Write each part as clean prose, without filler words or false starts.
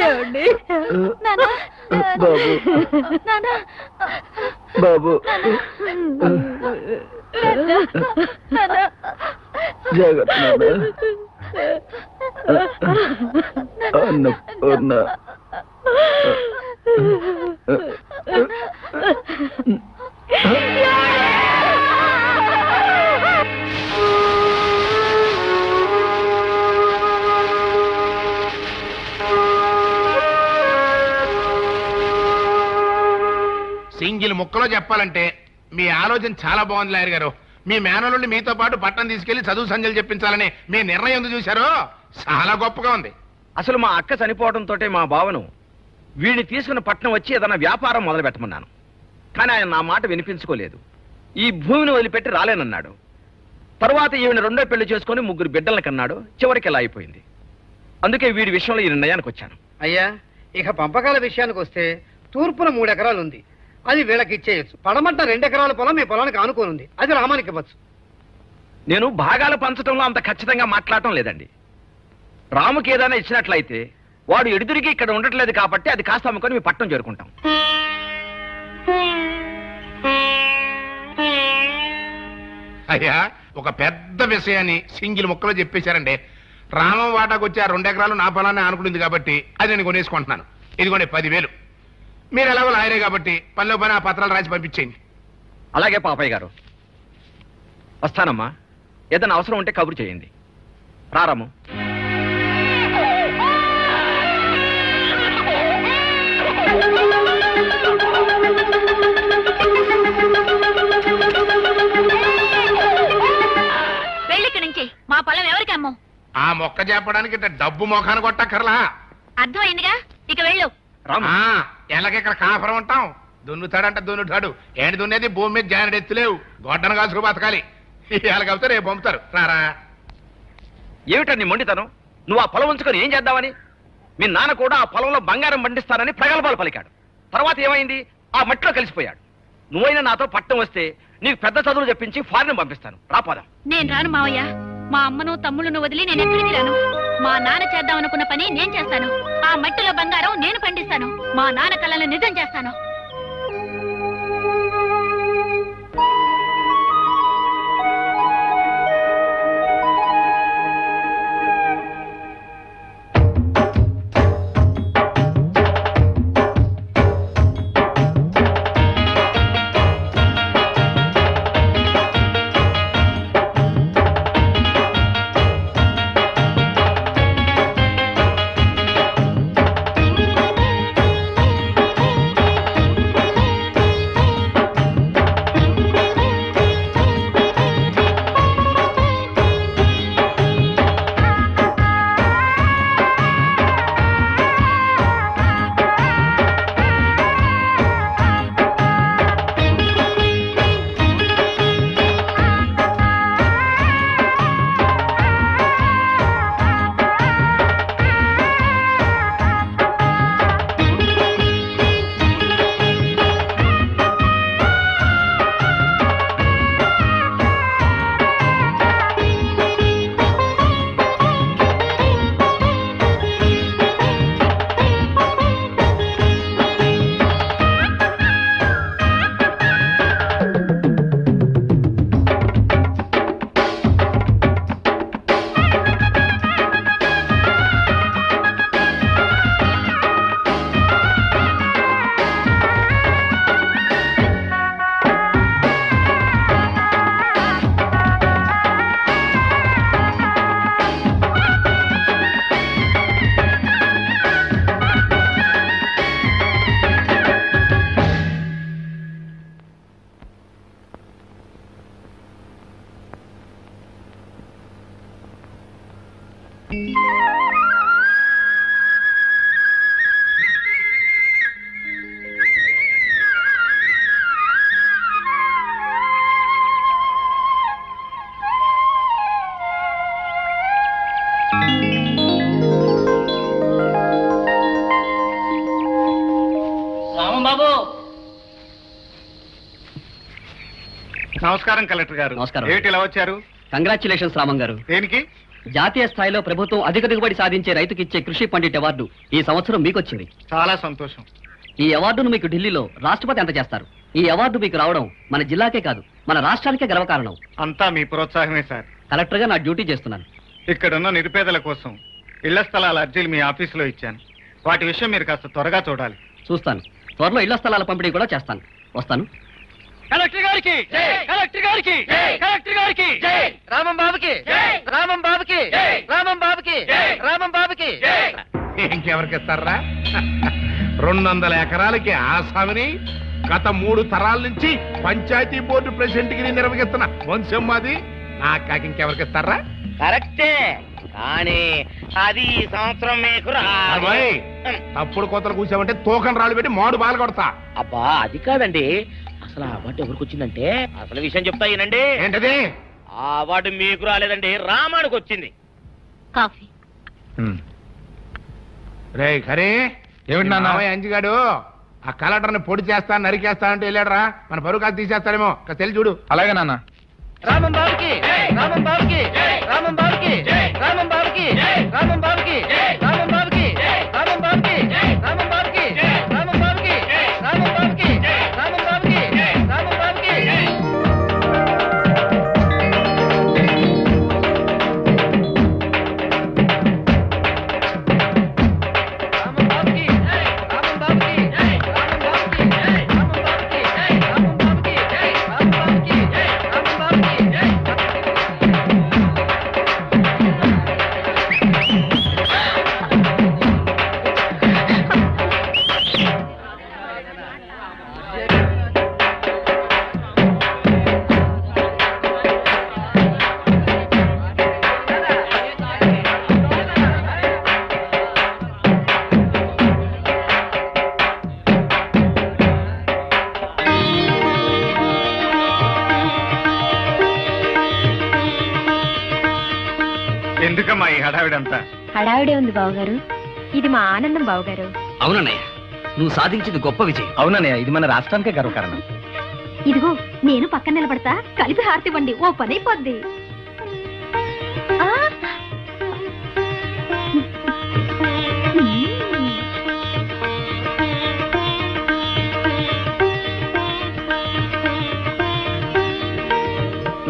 ఏమండి బాబు జాగ్రత్త అన్నపూర్ణ సింగిల్ ముక్కలో చెప్పాలంటే మీ ఆలోచన చాలా బాగుంది లాయర్ గారు. మీ మేనలుండి మీతో పాటు పట్టణం తీసుకెళ్లి చదువు సంజలు చెప్పించాలని మీ నిర్ణయం ఎందుకు చూశారో చాలా గొప్పగా ఉంది. అసలు మా అక్క చనిపోవడంతో మా బావను వీడిని తీసుకుని పట్నం వచ్చి ఏదైనా వ్యాపారం మొదలు పెట్టమన్నాను. కానీ ఆయన నా మాట వినిపించుకోలేదు. ఈ భూమిని వదిలిపెట్టి రాలేనన్నాడు. తరువాత ఈవిని రెండో పెళ్లి చేసుకుని 3 బిడ్డలను కన్నాడు. చివరికి ఇలా అయిపోయింది. అందుకే వీడి విషయంలో ఈ నిర్ణయానికి వచ్చాను. అయ్యా, ఇక పంపకాల విషయానికి వస్తే తూర్పున 3 ఎకరాలు ఉంది, అది వీళ్ళకి ఇచ్చేయచ్చు. పడమట్ట 2 ఎకరాల పొలం మీ పొలానికి ఆనుకొని ఉంది, అది రామానికి ఇవ్వచ్చు. నేను భాగాలు పంచడంలో అంత ఖచ్చితంగా మాట్లాడటం లేదండి. రాముకి ఏదైనా ఇచ్చినట్లయితే వాడు ఎడుదురికి ఇక్కడ ఉండట్లేదు కాబట్టి అది కాస్త అమ్ముకొని మీ పట్టణం చేరుకుంటాం. అయ్యా, ఒక పెద్ద విషయాన్ని సింగిల్ ముక్కలో చెప్పేశారండి. రామం వాటాకు వచ్చి ఆ 2 ఎకరాలు నా పొలాన్ని ఆనుకుంటుంది కాబట్టి అది నేను కొనేసుకుంటున్నాను. ఇదిగోండి 10,000. మీరు ఎలాగో లాయరే కాబట్టి పనిలో పని ఆ పత్రాలు రాసి పంపించేయండి. అలాగే పాపయ్య గారు, వస్తానమ్మా. ఏదైనా అవసరం ఉంటే కబురు చేయండి. రారాము. వెళ్ళిక్కడి నుంచి మా పొలం ఎవరికి అమ్మం? ఆ మొక్క చెప్పడానికి ఇట్లా డబ్బు మొఖాన్ని కొట్టక్కర్లా. అర్థమైందిగా, ఇక వెళ్ళు. ఎలాగెక్కడ కాపురం ఉంటాం. దున్నుతాడంట దున్నుతాడు. ఏంటి దున్నేది? భూమి మీద జానడు ఎత్తులేవు. గొడ్డను కాసుకు బతకాలి. ఎలాగవుతా రేపు పంపుతారు. రారా. ఏమిటండి మొండితనం? నువ్వు ఆ పొలం ఉంచుకొని ఏం చేద్దామని? మీ నాన్న కూడా ఆ పొలంలో బంగారం పండిస్తానని ప్రగల్భాలు పలికాడు. తర్వాత ఏమైంది? ఆ మట్టిలో కలిసిపోయాడు. నువ్వైనా నాతో పట్టం వస్తే నీకు పెద్ద చదువులు చెప్పించి ఫారెన్ పంపిస్తాను. రాపోదాం. నేను రాను మావయ్య. మా అమ్మను తమ్ముళ్ళను వదిలి నేను ఎక్కడికి రాను. మా నాన్న చేద్దామనుకున్న పని నేను చేస్తాను. ఆ మట్టిలో బంగారం నేను పండిస్తాను. మా నాన్న కళ్ళను నిజం చేస్తాను. నమస్కారం కలెక్టర్ గారు. నమస్కారం. ఏమిటి ఇలా వచ్చారు? కంగ్రాచులేషన్స్ రామం గారు. దేనికి? జాతీయ స్థాయిలో ప్రభుత్వం అధిక దిగుబడి సాధించే రైతుకి ఇచ్చే కృషి పండిట్ అవార్డు ఈ సంవత్సరం మీకు వచ్చింది. చాలా సంతోషం. ఈ అవార్డును మీకు ఢిల్లీలో రాష్ట్రపతి అంత చేస్తారు. ఈ అవార్డు మీకు రావడం మన జిల్లాకే కాదు మన రాష్ట్రానికే గర్వకారణం. అంతా మీ ప్రోత్సాహమే సార్. కలెక్టర్ గా నా డ్యూటీ చేస్తున్నాను. ఇక్కడున్న నిరుపేదల కోసం ఇళ్ల స్థలాల అర్జీలు మీ ఆఫీసులో ఇచ్చాను. వాటి విషయం మీరు కాస్త త్వరగా చూడాలి. చూస్తాను. త్వరలో ఇళ్ల స్థలాల పంపిణీ కూడా చేస్తాను. వస్తాను. కలెక్టర్ గారికి కలెక్టర్ గారికి కలెక్టర్ గారికి రామం బాబుకి రామం బాబుకి రామం బాబుకి రామం బాబుకి. ఇంకెవరికి ఇస్తారా? 200 ఎకరాలకి ఆసామిని గత 3 తరాల నుంచి పంచాయతీ బోర్డు ప్రెసిడెంట్ కి నిర్వహిస్తున్న వంశం మాది. నా కాకి ఇంకెవరికి ఇస్తారా? కరెక్టే, కానీ అది ఈ సంవత్సరం మీకు అబ్బాయి, తప్పుడు కోతలు కూర్చామంటే తోకని రాళ్ళు పెట్టి మాడు బాలు కొడతా. అబ్బా అది కాదండి, అసలు ఆ అవార్డు ఎవరికి వచ్చిందంటే అసలు విషయం చెప్తా ఈనండి. ఏంటది? ఆ అవార్డు మీకు రాలేదండి, రామానికి వచ్చింది. కాఫీ. రే ఖరే, ఏమిటి నాన్న? అంజిగాడు ఆ కలెక్టర్ని పొడి చేస్తా నరికేస్తా అంటే వెళ్ళాడరా. మన పరువు కాదు తీసేస్తాడేమో. తెలిసి చూడు. అలాగే నాన్న. రామం బాబుకి రామం బాబుకి రామం బాబుకి రామం బాబుకి రామం బాబుకి రామం బాబుకి రామం బాబుకి రామం బాబుకి రామం బాబుకి రామం బాబుకి రామం బాబుకి రామం బాబుకి. ఎందుకమ్మా ఈ హడావిడంతా? హడావిడే ఉంది బావగారు. ఇది మా ఆనందం బావగారు. అవునన్నయ్య, నువ్వు సాధించింది గొప్ప విజయం. అవునన్నయ్య, ఇది మన రాష్ట్రానికే గర్వకారణం. ఇదిగో నేను పక్కన నిలబడతా, కలిపి హారతి ఇవ్వండి. ఓ పని అయిపోద్ది. ఆ!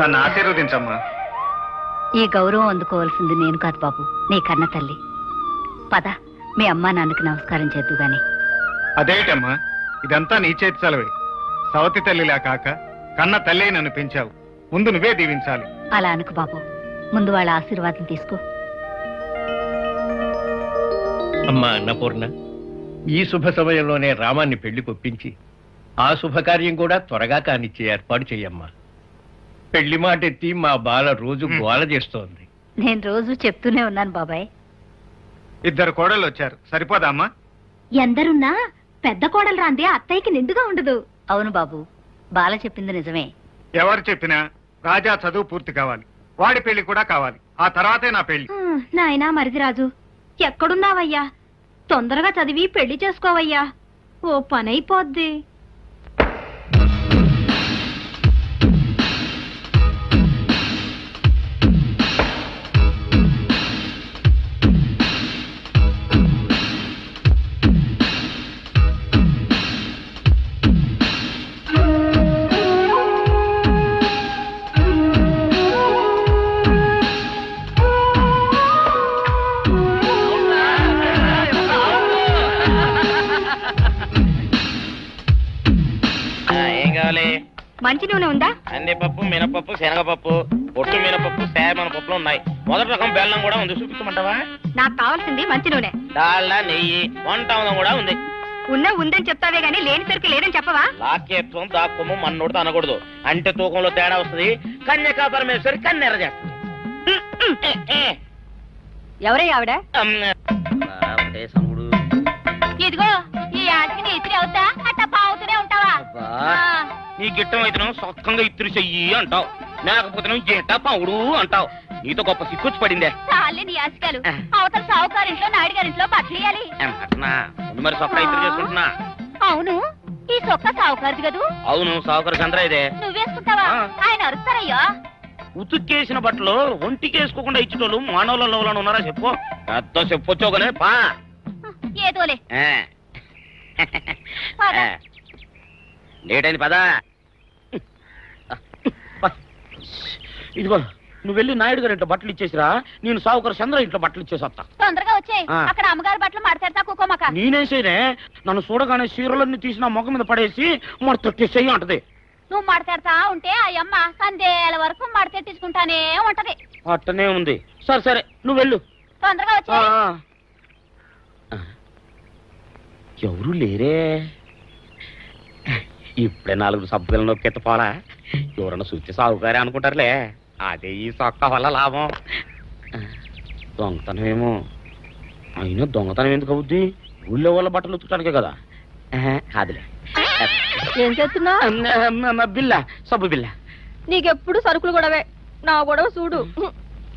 నన్ను ఆశీర్వదించమ్మా. ఈ గౌరవం అందుకోవాల్సింది నేను కాదు బాబు, నీ కన్న తల్లి. పద, మీ అమ్మా నాన్నకి నమస్కారం చేద్దు గాని. అదేటమ్మా, ఇదంతా నీ చేతి చలవే. సవతి తల్లిలా కాక కన్న తల్లి నన్ను పెంచావు. ముందు నువ్వే దీవించాలి. అలా అనుకు బాబు, ముందు వాళ్ళ ఆశీర్వాదం తీసుకో. అమ్మా అన్నపూర్ణ, ఈ శుభ సమయంలోనే రామాన్ని పెళ్లి కొప్పించి ఆ శుభకార్యం కూడా త్వరగా కానిచ్చే ఏర్పాటు చెయ్యమ్మా. పెళ్లి మాట ఎత్తి మా బాల రోజు గోల చేస్తోంది. నేను రోజు చెప్తూనే ఉన్నాను బాబాయ్. 2 కోడళ్ళు వచ్చారు, సరిపోదా అమ్మా? ఎందరున్నా పెద్ద కోడలు రాంది అత్తయ్యకి నిండుగా ఉండదు. అవును బాబు, బాల చెప్పింది నిజమే. ఎవరు చెప్పినా రాజా చదువు పూర్తి కావాలి, వాడి పెళ్లి కూడా కావాలి. ఆ తర్వాతే నా పెళ్లి. నాయనా మరిదిరాజు, ఎక్కడున్నావయ్యా? తొందరగా చదివి పెళ్లి చేసుకోవయ్యా, ఓ పనైపోద్ది. మంచి నూనె ఉందా? కందిపప్పు, మినపప్పు, శనగపప్పు, పొట్టు మినపప్పు, సేమన పప్పులు ఉన్నాయి. మొదటి రకం బెల్లం కూడా ఉంది, చూపించమంటావా? నాకు కావాల్సింది మంచి నూనె. డాల్డా, నెయ్యి, వంట కూడా ఉంది. ఉందని చెప్తావే గానీ లేని సరికి లేదని చెప్పవా? లాక్యత్వం దాక్కుము మన్నోడితో అనకూడదు, అంటే తూకంలో తేడా వస్తుంది. కన్యకా పరమేశ్వరి కన్నెర చేస్తుంది. ఎవరై ఆవిడ? ఇదిగో ఈ ఆటకి నీ ఇస్త్రీ అవుతా అట్ట పావుతూనే ఉంటావా? నీ గిట్టం అయితే సొక్కంగా ఇత్తురు చెయ్యి అంటావు, లేకపోతే గిట్ట పావుడు అంటావు. నీతో గొప్ప సిక్కుచ్చి పడిందే. చాలే నీ ఆశకాలు. అవతల సావుకారింట్లో నాయుడు గారింట్లో బట్టలేయాలి. ముందు మరి సొక్క ఇత్తురు చేసుకుంటున్నా. అవును, ఈ సొక్క సావుకారిది కదూ? అవును, సావుకారు చంద్ర ఇదే. నువ్వేసుకుంటావా? ఆయన అరుస్తారయ్యా. ఉతుక్కేసిన బట్టలు ఒంటికేసుకోకుండా ఇచ్చేటోళ్ళు మానవులలో ఉన్నారా చెప్పు పెద్ద చెప్పొచ్చోగనే పా ఏదోలే ఆ. పద. లేటైంది పదా ఇదిగో నువ్వు వెళ్ళి నాయుడు గారి ఇంట్లో బట్టలు ఇచ్చేసిరా నేను సావుకర్ చంద్ర ఇంట్లో బట్టలు ఇచ్చేసి వస్తా తొందరగా వచ్చేయ్. ఆ. అక్కడ అమ్మగారి బట్టలు మాడతాడతా కుకోమక. నేనేసేనే నన్ను చూడగానే చీరలన్నీ తీసి నా ముఖం మీద పడేసి మరి తొట్టేసేయి అంటది నువ్వు మాడతాడతా ఉంటే ఆ అమ్మ సందేల వరకు మడతెట్టించుకుంటానే ఉంటది. అట్టనే ఉంది సరే సరే నువ్వు వెళ్ళు తొందరగా ఆ, వచ్చేయ్. ఆ. ఎవరు లేరే ఇప్పుడే 4 సబ్బులు నొక్కెత్త పోలా ఎవరన్నా చూస్తే సాగుకారే అనుకుంటారులే అదే ఈ సొక్క వల్ల లాభం దొంగతనం ఏమో అయినా దొంగతనం ఎందుకు అవుద్ది ఊళ్ళో వాళ్ళ బట్టలు ఉతుకడానికే కదా కాదులే ఏం చేస్తున్నా? బిల్ల సబ్బు బిల్ల నీకెప్పుడు సరుకులు గొడవే. నా గొడవ చూడు.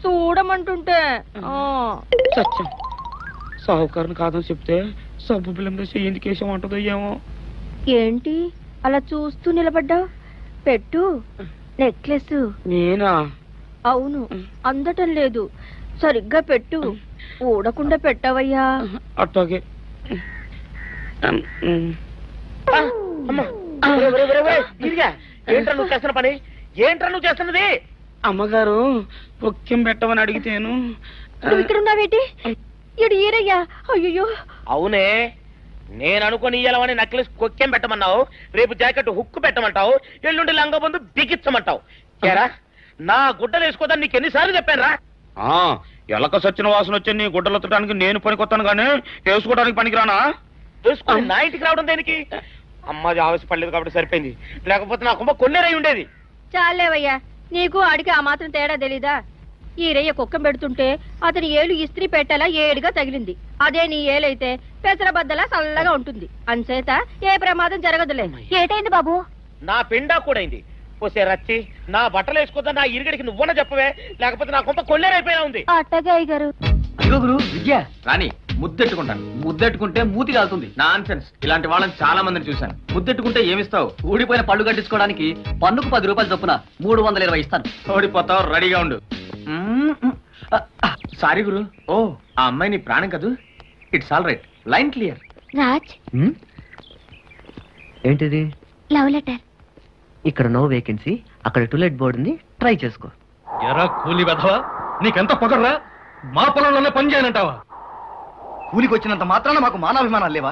చూడమంటుంటే సత్యం సాహుకారుని కాదని చెప్తే సబ్బు బిల్ల మీద చెయ్యి ఎందుకు వేసామంటుందో ఏమో ఏంటి అలా చూస్తూ నిలబడ్డావు? పెట్టు నెక్లెస్. నేనా అవును, అందటం లేదు. సరిగ్గా పెట్టు. ఊడకుండా పెట్టవయ్యా. అట్టాగే ఏంట్రా నువ్వు చేస్తున్న పని? ఏంట్రా నువ్వు చేస్తున్నది? అమ్మగారు పొక్కెం పెట్టమని అడిగితేను నువ్వు ఇక్కడ ఉన్నావేటి? ఇడు ఈరయ్యా. అయ్యో, అవునే నేను అనుకుని ఇయ్యాలని నక్లెస్ కొక్కెం పెట్టమన్నావు, రేపు జాకెట్ హుక్కు పెట్టమంటావు, ఎల్లుండి లంగబందు బిగించమంటావు. కేరా నా గుడ్డలు వేసుకోదాన్ని నీకు ఎన్నిసార్లు చెప్పాను రా. ఎలక సచ్చిన వాసన వచ్చి నీ గుడ్డలు ఎత్తడానికి నేను పనికొత్తాను గానీ వేసుకోవడానికి పనికిరానా? వేసుకొని నా ఇంటికి రావడం దేనికి? అమ్మాది ఆవేశపడలేదు కాబట్టి సరిపోయింది, లేకపోతే నా కుమ్మ కొన్నేరై ఉండేది. చాలేవయ్యా. నీకు అడిగి ఆ మాత్రం తేడా తెలీదా? ఈరయ్య కుక్కం పెడుతుంటే అతని ఏలు ఇస్త్రీ పెట్టేలా ఏడుగా తగిలింది. అదే నీ ఏలైతే పెసరబద్దలా చల్లగా ఉంటుంది. అంచేత ఏ ప్రమాదం జరగదులే. ఏటైంది బాబు? నా పిండా కూడైంది. పోసే రచ్చి నా బట్టలు వేసుకోద్దా నా ఇరుగడికి నువ్వన చెప్పవే, లేకపోతే నా కొంత కొల్లేరైపోయినా ఉంది. అట్టగా అయ్యగారు. అదిగో గురు విద్య రాని ముద్దెట్టుకుంటాను. ముద్దెట్టుకుంటే మూతి కాలుతుంది. Non sense. ఇలాంటి వాళ్ళని చాలా మందిని చూశాను. ముద్దెట్టుకుంటే ఏమిస్తావు? ఊడిపోయిన పళ్ళు కట్టించుకోవడానికి పన్నుకు 10 రూపాయలు చొప్పున 320 ఇస్తాను. ఓడిపోతావు, రెడీగా ఉండు. సారీ గురు. ఓ ఆ అమ్మాయి నీ ప్రాణం కదూ. It's all right. Line clear. Raj, ఏంటిది? Love letter. ఇక్కడ నో వేకెన్సీ, అక్కడ టూలెట్ బోర్డు ఉంది, ట్రై చేసుకో. ఎరా కూలి వెధవా, నీకెంత పొగర్రా? మా పొలంలోనే పని చేయనంటావా? కూలికి వచ్చినంత మాత్రాన మాకు మానాభిమానాలు లేవా?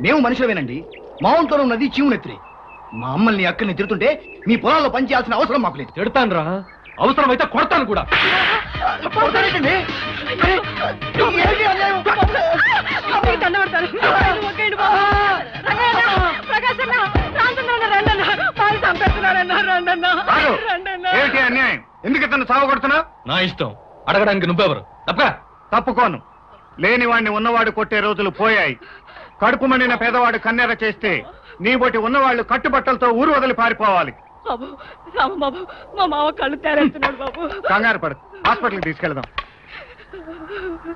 మేము మనుషులమేనండి. మా ఒంట్లో ఉన్నది చీవునెత్తిరి. మా అమ్మల్ని అక్కడిని తిడుతుంటే మీ పొలాల్లో పని చేయాల్సిన అవసరం మాకు లేదు. తిడతాను రా, అవసరమైతే కొడతాను కూడా. ఏమిటి అన్యాయం? ఎందుకు ఇతను సావగొడుతున్నావు? నా ఇష్టం, అడగడానికి నువ్వెవరు? తప్పగా తప్పుకోను. లేనివాడిని ఉన్నవాడు కొట్టే రోజులు పోయాయి. కడుపు మండిన పేదవాడు కన్నెర చేస్తే నీ బొట్టి ఉన్నవాళ్ళు కట్టుబట్టలతో ఊరు వదిలి పారిపోవాలి. బాబు, బాబు, మా మావ కళ్ళు తేరేస్తున్నాడు బాబు. కంగారు పడు, హాస్పిటల్కి తీసుకెళ్దాం.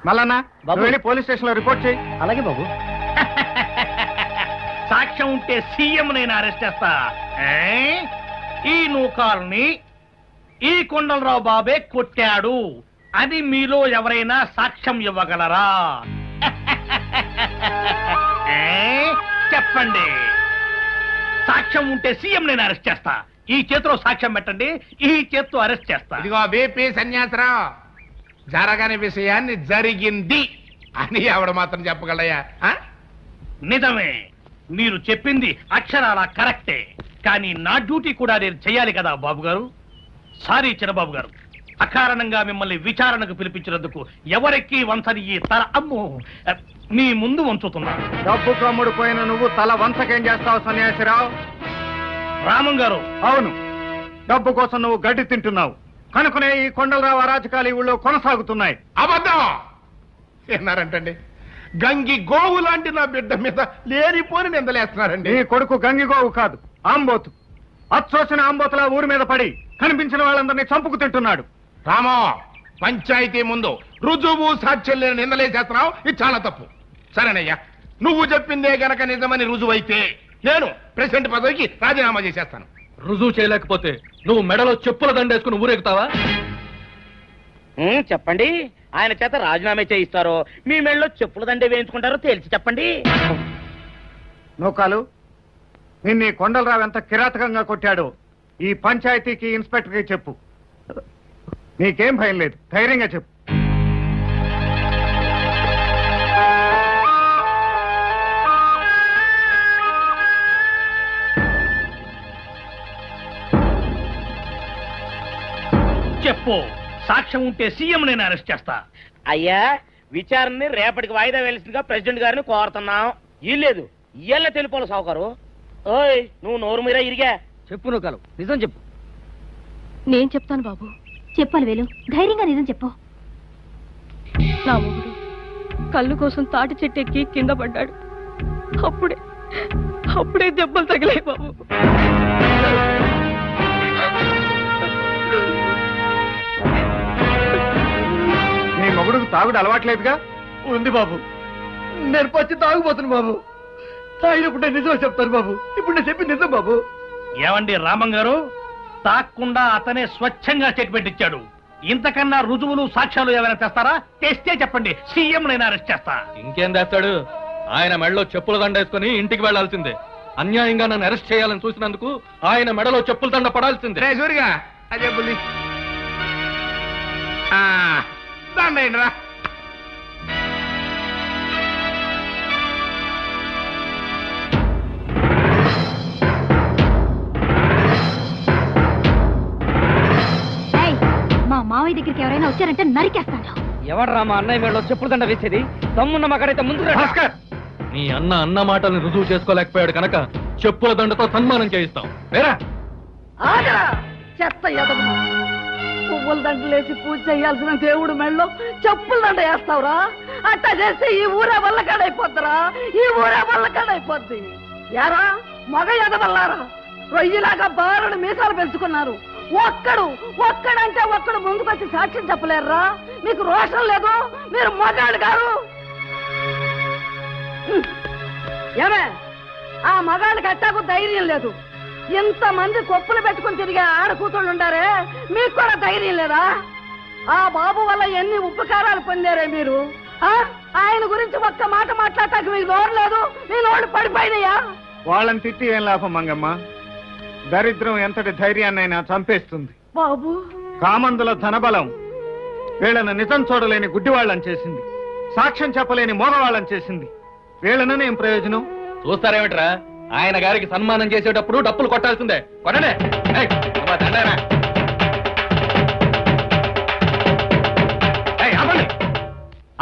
మల్లన్న నువ్వు వెళ్ళి పోలీస్ స్టేషన్ లో రిపోర్ట్ చేయి. అలాగే బాబు. సాక్ష్యం ఉంటే సీఎం నేను అరెస్ట్ చేస్తా. ఈ నూకాల్ని ఈ కొండలరావు బాబే కొట్టాడు అది మీలో ఎవరైనా సాక్ష్యం ఇవ్వగలరా? చెప్పండి. సాక్ష్యం ఉంటే సీఎం నేను అరెస్ట్ చేస్తా. ఈ చేతిలో సాక్ష్యం పెట్టండి, ఈ చేతితో అరెస్ట్ చేస్తా. ఇదిగో బీపీ సన్యాసరావు, జరగని విషయాన్ని జరిగింది అని ఆవిడ మాత్రం చెప్పగలయ్యా? నిజమే, మీరు చెప్పింది అక్షరాల కరెక్టే. కానీ నా డ్యూటీ కూడా నేను చెయ్యాలి కదా బాబు గారు. సారీ చిన్నబాబు గారు, అకారణంగా మిమ్మల్ని విచారణకు పిలిపించినందుకు ఎవరెక్కి వంచని ఈ తల అమ్ము మీ ముందు వంచుతున్నాను. డబ్బు కమ్ముడు పోయిన నువ్వు తల వంచకేం చేస్తావు సన్యాసిరావు? రామం గారు, అవును, డబ్బు కోసం నువ్వు గడ్డి తింటున్నావు కనుకనే ఈ కొండలరావు అరాజకాలు ఈ ఊళ్ళో కొనసాగుతున్నాయి. అబద్ధం విన్నారంటండి. గంగి గోవు లాంటి నా బిడ్డ మీద లేనిపోని నిందలేస్తున్నారండి. నీ కొడుకు గంగిగోవు కాదు, ఆంబోతు. అచ్చోసిన ఆంబోతులా ఊరి మీద పడి కనిపించిన వాళ్ళందరినీ చంపుకు తింటున్నాడు. రామో, పంచాయతీ ముందు రుజువు సాక్ష్యం లేని నిందలేసేస్తున్నావు. ఇది చాలా తప్పు. సరేనయ్యా, నువ్వు చెప్పిందే గనక నిజమని రుజువు అయితే నేను ప్రెసిడెంట్ పదవికి రాజీనామా చేసేస్తాను. రుజువు చేయలేకపోతే నువ్వు మెడలో చెప్పుల దండేసుకుని ఊరెగుతావా? చెప్పండి. ఆయన చేత రాజీనామా చేయిస్తారో మీ మెళ్ళలో చెప్పుల దండే వేయించుకుంటారో తేల్చి చెప్పండి. నూకాలు నిన్ను ఈ కొండలరావు ఎంత కిరాతకంగా కొట్టాడో ఈ పంచాయతీకి ఇన్స్పెక్టర్కి చెప్పు. నీకేం భయం లేదు, ధైర్యంగా చెప్పు. చెప్పు. సాక్ష్యం ఉంటే సీఎం నేను అరెస్ట్ చేస్తా. అయ్యా, విచారణని రేపటికి వాయిదా వేయాల్సిందిగా ప్రెసిడెంట్ గారిని కోరుతున్నాం. ఇల్లేదు ఇయ్యాల తెలుపోలు సావుకారు. ఓయ్, నువ్వు నోరు మీరా ఇరిగా చెప్పు నూకాలు, నిజం చెప్పు. నేను చెప్తాను బాబు. చెప్పాలి వేలు, ధైర్యంగా నిజం చెప్పు. నా మొగుడు కళ్ళు కోసం తాటి చెట్టు ఎక్కి కింద పడ్డాడు. అప్పుడే దెబ్బలు తగిలాయి బాబు. నీ మొగుడుకు తాగుడు అలవాట్లేదుగా? ఉంది బాబు, నేను పచ్చి తాగుపోతున్నా బాబు. తాగినప్పుడు నేను నిజమే చెప్తాను బాబు. ఇప్పుడు నేను చెప్పింది నిజం బాబు. ఏమండి రామం గారు, తాక్కుండా అతనే స్వచ్ఛంగా స్టేట్మెంట్ ఇచ్చాడు. ఇంతకన్నా రుజువులు సాక్ష్యాలు ఏమైనా తెస్తారా? తెస్తే చెప్పండి, సీఎం నేను అరెస్ట్ చేస్తా. ఇంకేం తెస్తాడు? ఆయన మెడలో చెప్పుల దండ వేసుకుని ఇంటికి వెళ్లాల్సిందే. అన్యాయంగా నన్ను అరెస్ట్ చేయాలని చూసినందుకు ఆయన మెడలో చెప్పుల దండ పడాల్సిందే. రే సూరిగా, అదే బుల్లి దండేండి రా. మా మావయ్య దగ్గరికి ఎవరైనా వచ్చారంటే నరికేస్తాను. ఎవడ్రా మా అన్నయ్య మెడలో చెప్పుల దండ వేసేది? తమ్మున్న మాకడైతే ముందు రా. భాస్కర్, నీ అన్న మాటల్ని రుజువు చేసుకోలేకపోయాడు కనుక చెప్పుల దండతో సన్మానం చేయిస్తాం. వేరా ఆగరా చెత్త ఎదవ. పువ్వుల దండలేసి పూజ చేయాల్సిన దేవుడు మెళ్ళో చెప్పుల దండ వేస్తావురా? అట్టా చేస్తే ఈ ఊరే వల్లకాడైపోద్దిరా, ఈ ఊరే వల్లకాడైపోద్ది. యారా మగ ఎదవల్లారా, రొయ్యిలాగా బారుడు మీసాలు పెంచుకున్నారు. ఒక్కడంటే ఒక్కడు ముందుకొచ్చి సాక్ష్యం చెప్పలేరురా? మీకు రోషం లేదు? మీరు మగాడు గారు. ఏమే, ఆ మగాళ్ళకి అట్టాకు ధైర్యం లేదు. ఇంతమంది కొప్పులు పెట్టుకుని తిరిగే ఆడ కూతుళ్ళు ఉండారే, మీకు కూడా ధైర్యం లేదా? ఆ బాబు వల్ల ఎన్ని ఉపకారాలు పొందారే మీరు. ఆయన గురించి ఒక్క మాట మాట్లాడటానికి మీకు నోరు లేదు, మీ నోళ్ళు పడిపోయినాయా? వాళ్ళని తిట్టి ఏం లాభం మంగమ్మ? దరిద్రం ఎంతటి ధైర్యాన్నైనా చంపేస్తుంది. బాబు, కామందుల ధనబలం వీళ్ళను నిజం చూడలేని గుడ్డివాళ్ళని చేసింది, సాక్ష్యం చెప్పలేని మోగవాళ్ళని చేసింది. వీళ్ళననే ఏం ప్రయోజనం? చూస్తారేమిట్రా, ఆయన గారికి సన్మానం చేసేటప్పుడు డప్పులు కొట్టాల్సిందే. కొట్టనే. ఏయ్, అమ్మా, దండేనా? ఏయ్, ఆపండి.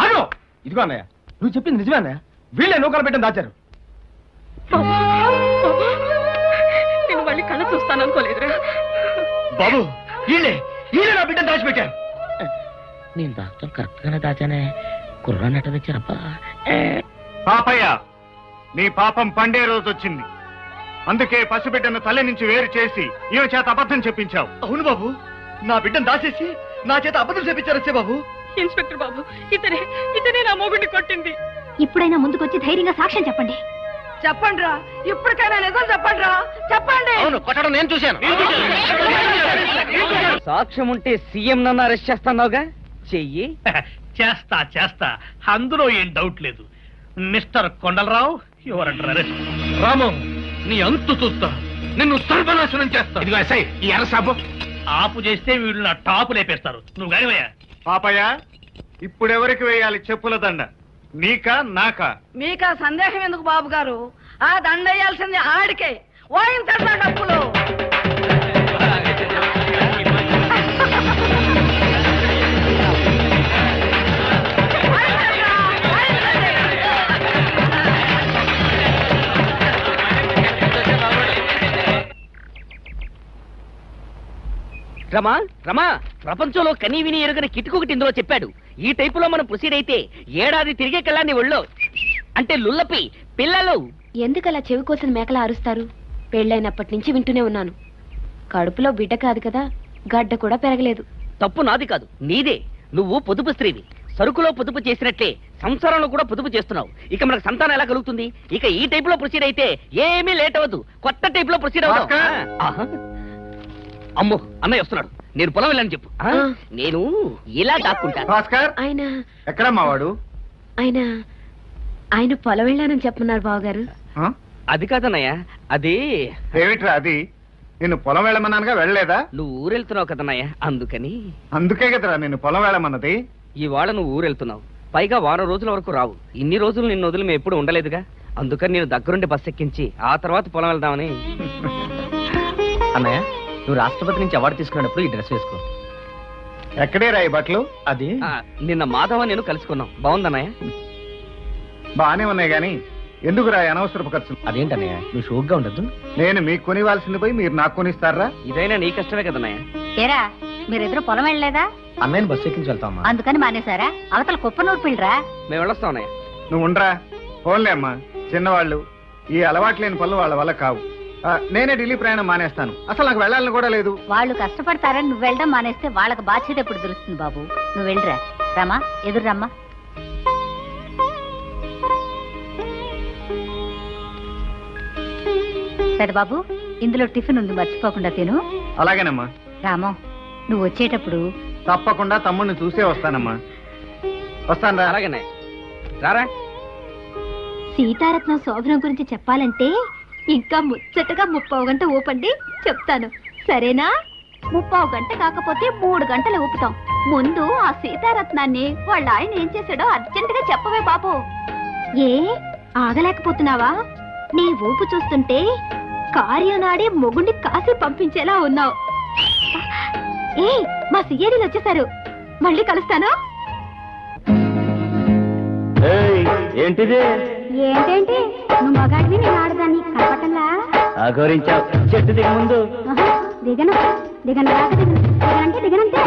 ఆగు. ఇదిగో అన్నయ్య, నువ్వు చెప్పింది నిజమే అన్నయ్య. వీళ్ళే నూకలు పెట్టని దాచారు. నేను మళ్ళీ కళ్ళ చూస్తాను అనుకోలేదురా బాబు. వీళ్ళే నా బిడ్డను దాచిపెట్టారు. నేను దాచడం కరెక్ట్ గానే దాచానే. కుర్రాన్నట్టు తెచ్చారబ్బా. పాపయ్య, నీ పాపం పండే రోజు వచ్చింది. అందుకే పసిబిడ్డను తల్లి నుంచి వేరు చేసి ఈమె చేత అబద్ధం చెప్పించావు. అవును బాబు, నా బిడ్డను దాచేసి నా చేత అబద్ధం చెప్పించారచ్చే బాబు. ఇన్స్పెక్టర్ బాబు, ఇతనే నా మొగుడిని కొట్టింది. ఇప్పుడైనా ముందుకొచ్చి ధైర్యంగా సాక్ష్యం చెప్పండి. చెప్పండి రా, ఇప్పటికైనా నిజం చెప్పండి రా, చెప్పండి. అవును, కొట్టడం నేను చూశాను. సాక్ష్యం ఉంటే సీఎం నన్ను అరెస్ట్ చేస్తున్నావుగా, చెయ్యి. చేస్తా, అందులో ఏం డౌట్ లేదు. Mister Kondalarao, your under arrest. Ramam, నీ అంతు చూస్తా. నిన్ను సర్వనాశనం చేస్తా. ఇదిగో ఎస్ఐ, ఈ అరసాపు ఆపు చేస్తే వీళ్ళు నా టాపు లేపేస్తారు. నువ్వు గానివయ్యా. పాపయ్య, ఇప్పుడెవరికి వేయాలి చెప్పుల దండ? నీకా నాకా? మీకా సందేహం ఎందుకు బాబు గారు? ఆ దండ వేయాల్సింది ఆడికే. వాయించండి నా డప్పులు. రమా, ప్రపంచంలో కనీ విని ఎరుగని కిటుకొకటి ఇందులో చెప్పాడు. ఈ టైపులో మనం ప్రొసీడ్ అయితే ఏడాది తిరిగే కళ్ళాన్ని ఒళ్ళో అంటే లుల్లపి పిల్లలు. ఎందుకలా చెవి కోసిన మేకలా అరుస్తారు? పెళ్ళైనప్పటి నుంచి వింటూనే ఉన్నాను. కడుపులో బిడ్డ కాదు కదా, గడ్డ కూడా పెరగలేదు. తప్పు నాది కాదు, నీదే. నువ్వు పొదుపు స్త్రీవి. సరుకులో పొదుపు చేసినట్లే సంసారంలో కూడా పొదుపు చేస్తున్నావు. ఇక మనకు సంతానం ఎలా కలుగుతుంది? ఇక ఈ టైప్ లో ప్రొసీడ్ అయితే ఏమీ లేట్ అవ్వదు. కొత్త టైప్ లో ప్రొసీడ్ అవుతాం. అమ్మో అన్నయ్య వస్తున్నాడు, నేను పొలం వెళ్ళని చెప్పు. నేను ఇలా దాక్కుంటా. భాస్కర్ ఆయన ఎక్కడ మావాడు? ఆయన ఆయన పొలం వెళ్ళానని చెప్పమన్నారు బావగారు. ఆ? అది కాదన్నయ్య, అది ఏమిట్రా అది? నిన్ను పొలం వెళ్ళమన్నానుగా వెళ్ళలేదా? నువ్వు ఊరెళ్తున్నావు కదన్నయ్య, అందుకని. అందుకే కదరా నిన్ను పొలం వెళ్ళమన్నది. ఇవాళ నువ్వు ఊరెళ్తున్నావు, పైగా వారం రోజుల వరకు రావు. ఇన్ని రోజులు నిన్ను వదిలి మేము ఎప్పుడు ఉండలేదుగా, అందుకని నేను దగ్గరుండి బస్ ఎక్కించి ఆ తర్వాత పొలం వెళ్దామని. అన్నయ్య, నువ్వు రాష్ట్రపతి నుంచి అవార్డు తీసుకున్నప్పుడు ఈ డ్రెస్ వేసుకో. ఎక్కడే రా ఈ బట్టలు? అది నిన్న మాధవ నేను కలుసుకున్నాం, బాగుందన్నయ్య. బానే ఉన్నాయి గాని ఎందుకురా ఈ అనవసరపు ఖర్చులు? అదేంటన్నయ్య, నువ్వు షోక్గా ఉండద్దు. నేను మీకు కొనివ్వాల్సింది పోయి మీరు నాకు కొనిస్తారా? ఇదైనా నీ కష్టమే కదన్నయ్య. ఏరా మీరిద్దరు పొలం వెళ్ళలేదా? అన్నయ్యని బస్సు ఎక్కించి వెళ్తామా? అందుకని మానేశారా? అవతల కుప్ప నూర్పిల్రా. మేము వెళ్ళొస్తాం అన్నయ్య. నువ్వు ఉండరా, ఫోన్లే అమ్మా. చిన్నవాళ్ళు ఈ అలవాటు లేని పనులు వాళ్ళ వల్ల కావు. నేనే ఢిల్లీ ప్రయాణం మానేస్తాను. అసలు నాకు వెళ్ళాలని కూడా లేదు. వాళ్ళు కష్టపడతారని నువ్వు వెళ్ళడం మానేస్తే వాళ్ళకి బాధ్యత ఎప్పుడు తెలుస్తుంది బాబు? నువ్వు వెళ్ళరా. రమ్మా, ఎదురు రమ్మా. సరే బాబు, ఇందులో టిఫిన్ ఉంది, మర్చిపోకుండా తిను. అలాగేనమ్మా. రామో, నువ్వు వచ్చేటప్పుడు తప్పకుండా తమ్ముడిని చూసే వస్తానమ్మా. వస్తాను రా. అలాగేనయ్య, రారా. సీతారత్నం శోభనం గురించి చెప్పాలంటే ఇంకా ముచ్చటగా 30 గంట ఊపండి, చెప్తాను. సరేనా? 30 గంట కాకపోతే 3 గంటలు ఊపుతాం. ముందు ఆ సీతారత్నాన్ని వాళ్ళ ఆయన ఏం చేశాడో అర్జెంటుగా చెప్పవే బాబు. ఏ ఆగలేకపోతున్నావా? నీ ఊపు చూస్తుంటే కార్యనాడి మొగుండి కాసి పంపించేలా ఉన్నావు. ఏ మా సిఐడీలు వచ్చేసారు, మళ్ళీ కలుస్తాను. ఏంటిది? ఏంటేంటి నువ్వు మగాడివి, నేను ఆడదాన్ని కనపట్టలా? అఘోరించావు. చెట్టు దిగ ముందు. దిగను దిగను రాక దిగను, దిగనంటే దిగనంతే.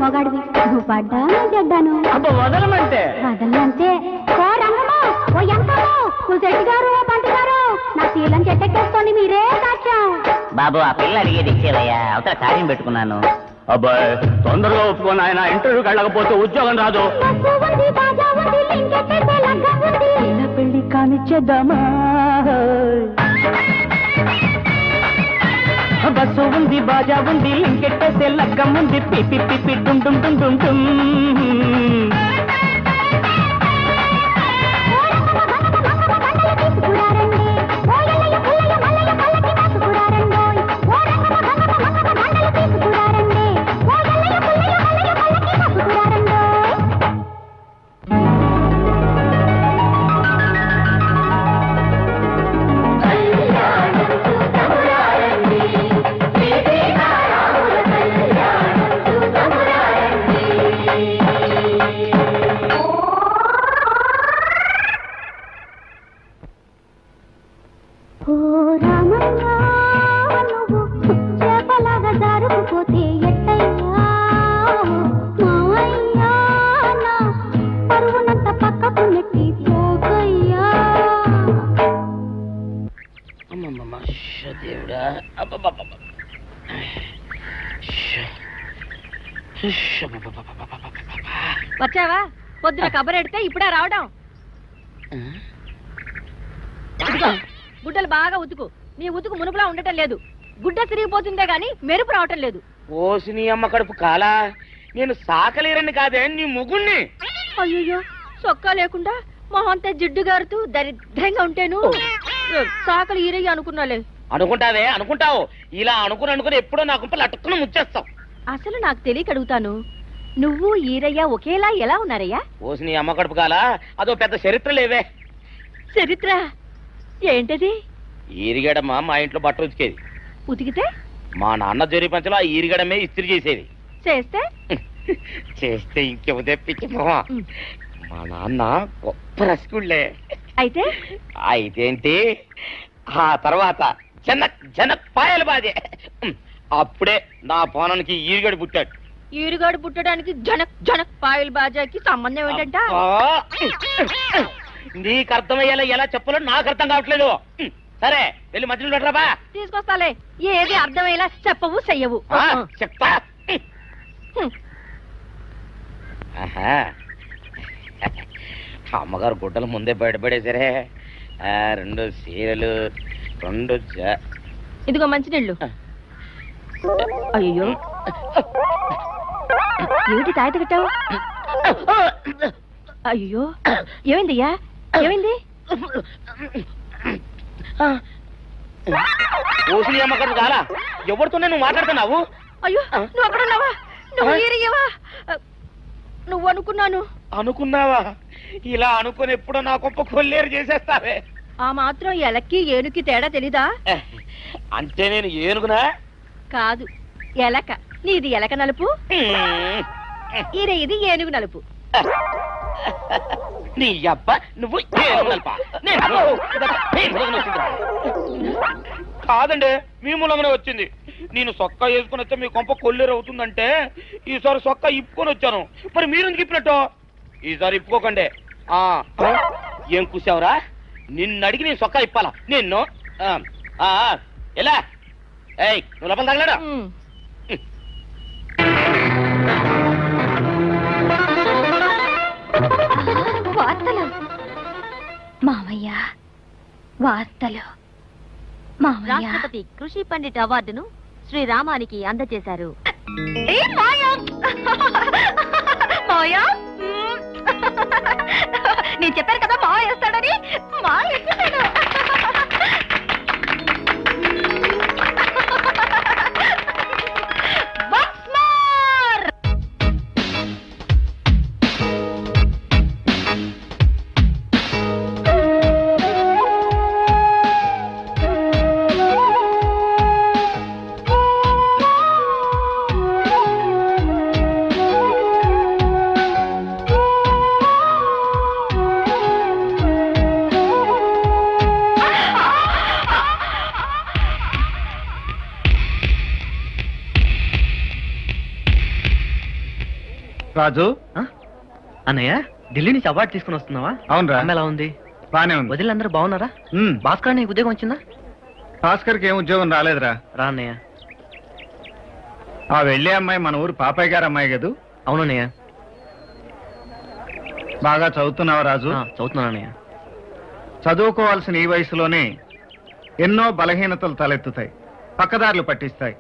మొగాడివి నువ్వు పడ్డాను చెడ్డాను వదలమంటే వదలంటే ఓ రంగమో ఓ ఎంకమో ఓ శెట్టి గారు ఓ పంట గారు నా శీలం చెట్టెక్కేసుకోండి మీరే సాక్ష్యం. బాబు ఆ పిల్ల అడిగేది ఇచ్చేవయ్యా అవతల కార్యం పెట్టుకున్నాను. అబ్బాయి తొందరగా ఒప్పుకొని ఆయన ఇంటర్వ్యూకి వెళ్ళకపోతే ఉద్యోగం రాదు. బస్సు ఉంది, బాజా ఉంది, లింకెట్టేసే లగ్గం ఉంది. ఇలా పెళ్లి కానిచ్చేద్దామా? బస్సు ఉంది బాజా ఉంది లింకెట్టేసే లగ్గం ఉంది పిపి పిపి డుమ్ డుమ్ డుమ్ డుమ్ డుమ్. దేవుడా వచ్చావా? పొద్దున కబరెడితే ఇప్పుడే రావడం. గుడ్డలు బాగా ఉతుకు. నీ ఉతుకు మునుపులా ఉండటం లేదు. గుడ్డ తిరిగిపోతుందే గాని మెరుపు రావటం లేదు. ఓసి నీ అమ్మ కడుపు కాలా, నేను సాకలేరని కాదే నీ ముగుణ్ణి. అయ్యో సొక్కా లేకుండా మొహంతా జిడ్డు గారుతూ దరిద్రంగా ఉంటేను సాకలు ఈరయ్య అనుకున్నాలే. అనుకుంటావే అనుకుంటావు, ఇలా అనుకుని ఎప్పుడో నా గుంపలు అటుక్కున ముచ్చేస్తావు. అసలు నాకు తెలియక అడుగుతాను, నువ్వు ఈరయ్య ఒకేలా ఎలా ఉన్నారయ్యా? ఓసి నీ అమ్మ కడుపు కాలా, అదో పెద్ద చరిత్ర లేవే. చరిత్ర ఏంటది? ఈరిగడమ్మ మా ఇంట్లో బట్టలు ఉతికేది. ఉతికితే మా నాన్న జరి పంచలో ఆ ఈరిగడమే ఇస్త్రీ చేసేది. చేస్తే చేస్తే ఇంకెవదే పిచ్చిమా. మా నాన్న గొప్ప రసికుళ్ళే. అయితే అయితేంటి ఆ తర్వాత జనక్ పాయలు బాధే. అప్పుడే నా పోనానికి ఈరిగడు పుట్టాడు. ఈరుగాడు పుట్టడానికి జనక్ జనక్ పాయల్ బాజాకి సంబంధం ఏంటంట? నీకు అర్థమయ్యేలా ఎలా చెప్పాలో నాకు అర్థం కావట్లేదు. సరే వెళ్ళి మధ్యలో పెట్టరాబా. తీసుకొస్తాలే, ఏది అర్థమయ్యేలా చెప్పవు చెయ్యవు. చెప్తా. అమ్మగారు గుడ్డలు ముందే బయటపడేసరే. 2 చీరలు 2 ఇదిగో మంచినీళ్ళు. అయ్యో ఏమిటి తాయత కట్టావు? అయ్యో ఏమైందయ్యా, ఏమైంది? ఓసిని అమ్మగారు కాలా, ఎవరితోనే నువ్వు మాట్లాడుతున్నావు? అయ్యో నువ్వు అక్కడ ఉన్నావా? నువ్వు ఈరియవా? నువ్వు అనుకున్నావా? ఇలా అనుకుని ఎప్పుడో నా గొప్ప కొల్లేరు చేసేస్తావే. ఆ మాత్రం ఎలక్కి ఏనుకి తేడా తెలీదా? అంటే నేను ఏనుగునా? కాదు, ఎలక. నీది ఎలక నలుపు, ఇది ఏనుగు నలుపు. నీ అబ్బ నువ్వు ఏనుగు నలుపా? కాదండి, మీ మూలంగానే వచ్చింది. నేను సొక్కా వేసుకుని వస్తే మీ కొంప కొల్లేరు అవుతుందంటే ఈసారి సొక్కా ఇప్పుకొని వచ్చాను. మరి మీరెందుకు ఇప్పినట్టు? ఈసారి ఇప్పుకోకండి. ఏం కూసావురా? నిన్ను అడిగి నేను సొక్కా ఇప్పాలా నిన్ను? ఎలా ఏయ్ నువ్వు లోపల తగలడా? వార్తలు మామయ్య, వార్తలు మామయ్య. రాష్ట్రపతి కృషి పండిట్ అవార్డును శ్రీరామానికి అందజేశారు. నేను చెప్పాను కదా మావ వేస్తాడని. మావ వేస్తాడు. రాజు అన్నయ్య ఢిల్లీ నుంచి అవార్డు తీసుకుని వస్తున్నావా? అవునరా, ఎలా ఉంది? బానే ఉంది. వదిలిందరూ బాగున్నారా? ఉమ్, భాస్కర్ నీకు ఉద్యోగం వచ్చిందా? భాస్కర్కి ఏం ఉద్యోగం రాలేదురా. రా అన్నయ్య. ఆ వెళ్ళే అమ్మాయి మన ఊరు పాపయ్య గారు అమ్మాయి కదూ? అవునన్నయ్య. బాగా చదువుతున్నావా రాజు? చదువుతున్నాను అన్నయ్య. చదువుకోవాల్సిన ఈ వయసులోనే ఎన్నో బలహీనతలు తలెత్తుతాయి, పక్కదారులు పట్టిస్తాయి.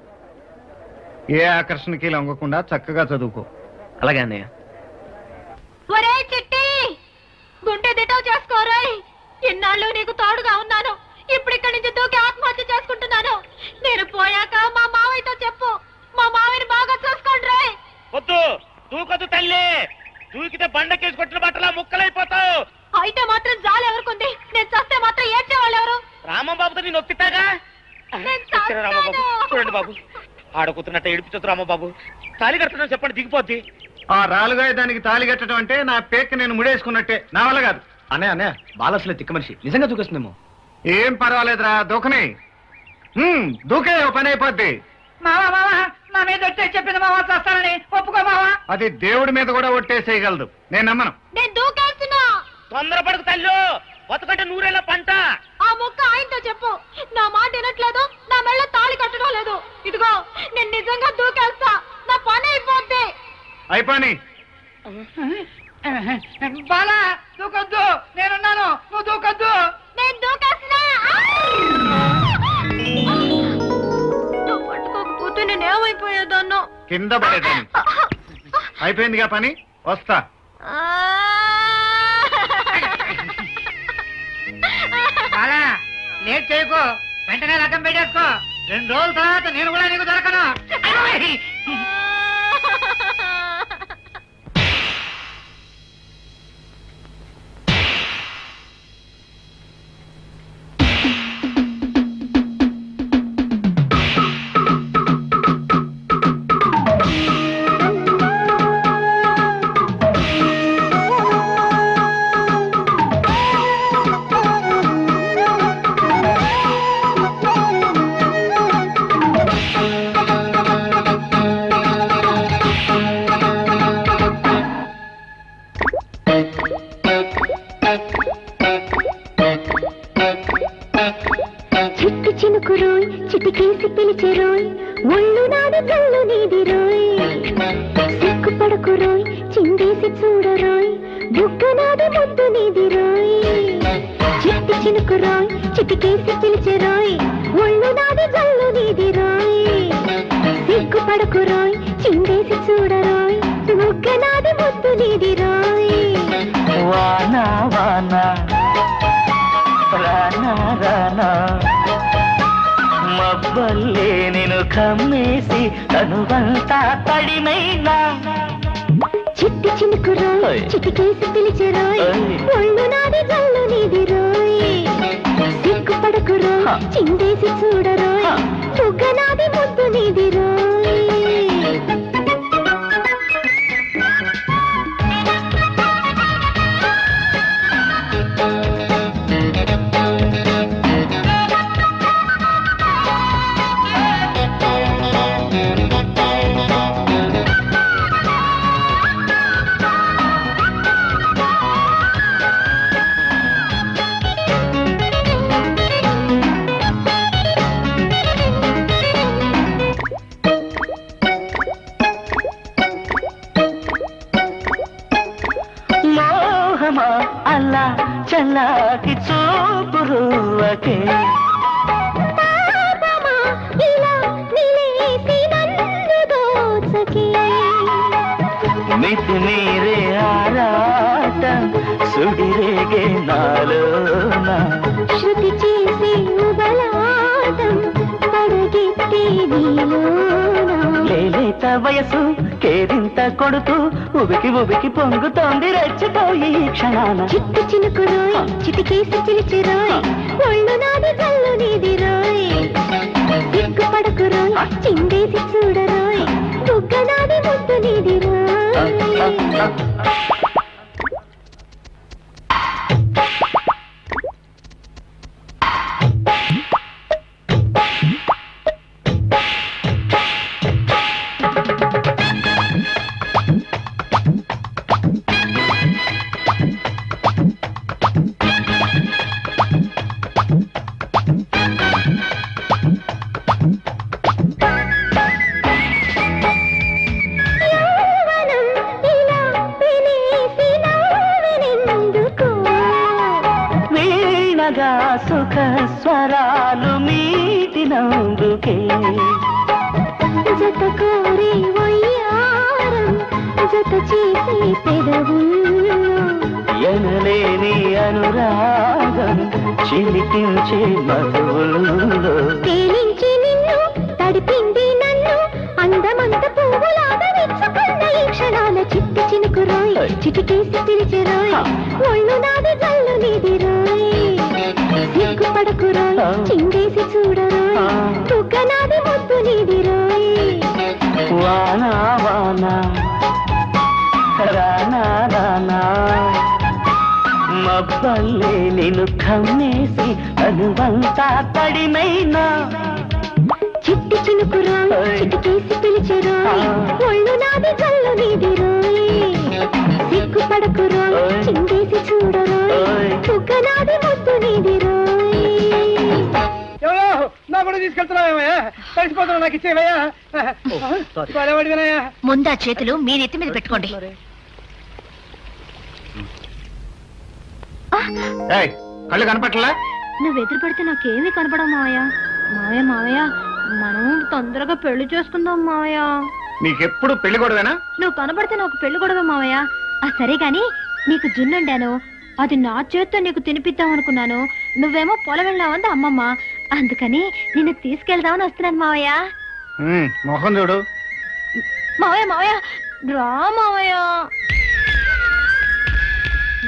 ఏ ఆకర్షణకి లొంగకుండా చక్కగా చదువుకో. అలాగే అన్నయ్య. ఒరే చిట్టి, గుండె దిటవు చేసుకోరాయ్. ఇన్నాళ్ళు నీకు తోడుగా ఉన్నాను, ఇప్పుడు ఇక్కడి నుంచి దూకి ఆత్మహత్య చేసుకుంటున్నాను. నేను పోయాక మా మావయ్యతో చెప్పు, మా మావయ్యని బాగా చూసుకోండి రాయ్. వద్దు, దూకదు తల్లి. దూకితే బండకేసుకొట్టిన బట్టలా ముక్కలైపోతావు. అయితే మాత్రం జాలి ఎవరుకుంది? నేను చస్తే మాత్రం ఏడ్చేవాళ్ళు ఎవరు? రామబాబుతో నేను నొప్పితాగా. నేను రామబాబు చస్తాను. చూడండి బాబు, ఆడకూతున్నట్ట ఏడిపించదు రామబాబు. తాళి కడుతున్నాను చెప్పండి, దిగిపోద్ది. ఆ రాలుగాయ దానికి తాళి కట్టడం అంటే నా పేక నేను ముడేసుకున్నట్టే, నా వల్ల కాదు. అన్నయ్య అన్నయ్య బాలసులే తిక్క మనిషి, నిజంగా దూకేస్తుందేమో. ఏం పర్వాలేదురా, దూకని. దూకే, ఓ పని అయిపోద్ది. నా మీద వచ్చే చెప్పింది మావా, చేస్తానని ఒప్పుకో మావా. అది దేవుడి మీద కూడా ఒట్టేసేయగలదు, నేను నమ్మను. నేను దూకేస్తున్నా. తొందరపడకు తల్లు, బతుకంటే నూరేళ్ళ పంట. ఆ ముక్క ఆయనతో చెప్పు, నా మాట వినట్లేదు, నా మెళ్ళ తాళి కట్టడం లేదు. ఇదిగో నేను నిజంగా దూకేస్తా, నా పని అయిపోద్ది. అయిపోని. బాలా దూకొద్దు, నేనున్నాను, నువ్వు దూకొద్దు. నేను దూకేస్తున్నా. నువ్వు పట్టుకోకపోతే నేను ఏమైపోయేదాన్నో. కింద పడేదాన్ని. అయిపోయిందిగా పని, వస్తా. బాలా లేట్ చేయకు, వెంటనే రకం పెట్టేసుకో. 2 రోజుల తర్వాత నేను కూడా నీకు దొరకను. చిట్టి చినుకు రోయ్, చిటికేసి పిలిచే రోయ్, ఒళ్ళు నాది కళ్ళు నీది రోయ్. సిగ్గుపడకు రోయ్, చిందేసి చూడరోయ్, బుగ్గ నాది ముద్దు నీది రోయ్. చిట్టి చినుకు రోయ్, చిటికేసి పిలిచే రోయ్, ఒళ్ళు నాది కళ్ళు నీది రోయ్. సిగ్గుపడకు రోయ్, చిందేసి చూడరోయ్, బుగ్గ నాది ముద్దు నీది రోయ్. వానా వానా రానా రానా మబ్బల్లే నేను కమ్మేసి తనువంతా తడిమైనా. చిట్టి చినుకు రోయ్, చిటికేసి పిలిచే రోయ్, ఒళ్ళు నాది కళ్ళు నీది రోయ్. సిగ్గుపడకు రోయ్, చిందేసి చూడరోయ్, బుగ్గ నాది ముద్దు నీది రోయ్. మోహమా అల్లా చల్లాకి చూపురువకే. పాపమా ఇలా నిలేసి నన్ను దోచకే. మితి మీరే ఆరాటం సుడిరేగే నాలోన. శృతి చేసే ఉబలాటం పడగెత్తే నీలోన. లేలేత వయసు కేరింత కొడుతూ ఉబికి ఉబికి పొంగుతోంది రెచ్చిపోయి ఈ క్షణాన. చిట్టి చినుకు రోయ్, చిటికేసి పిలిచి రోయ్, ఒళ్ళు నాది కళ్ళు నీది రోయ్. సిగ్గుపడకు రోయ్, చిందేసి చూడరోయ్, బుగ్గ నాది ముద్దు నీది రోయ్. హాయిగా సుఖ స్వరాలు మీటినందుకే జత కోరి వయ్యారం జత చేసే పెదవుల్లో ఎనలేని అనురాగం చిలికించే మధువుల్లో తేలించి నిన్ను తడిపింది నన్ను అందమంత పువ్వులాగా విచ్చుకున్న ఈ క్షణాల చిట్టి చినుకు రోయ్ చిటికేసి పిలిచే రోయ్ ఒళ్ళు నాది కళ్ళు నీది రోయ్ సిగ్గుపడకు రోయ్ చిందేసి చూడరోయ్ తుగ్గ నాది ముద్దు నీది రోయ్ వానా వానా రానా రానా మబ్బల్లే నిన్ను కమ్మేసి అనువంతా తడిమైనా చిట్టి చినుకు రోయ్ చిటికేసి పిలిచే రోయ్ ఒళ్ళు నాది కళ్ళు నీది రోయ్ సిగ్గుపడకు రోయ్ చిందేసి చూడరోయ్ తుగ్గ నాది ముద్దు నీది రోయ్ నా కూడా తీసుకెళ్తున్నావయ్యా కలిసిపోతున్నా నాకు ఇచ్చేవయ్యా వినయ్యా ముందా చేతులు మీ నెత్తి మీద పెట్టుకోండి. ఏయ్, కళ్ళు కనపట్లా? నువ్వు ఎదురు పడితే నాకేమీ కనపడవు మావయ్య. మావయ్య మావయ్య మనం తొందరగా పెళ్లి చేసుకుందాం మావయ్య. నీకెప్పుడు పెళ్లి గొడవేనా? నువ్వు కనబడితే నాకు పెళ్లి గొడవ మావయ్య. సరే గాని నీకు జున్నుండాను, అది నా చేత్తో నీకు తినిపిద్దాం అనుకున్నాను. నువ్వేమో పొలం వెళ్ళావంది అమ్మమ్మ, అందుకని నిన్ను తీసుకెళ్దామని వస్తున్నాను మావయ్య. మొహం చూడు. మావయ్య మావయ్య రా మావయ్య,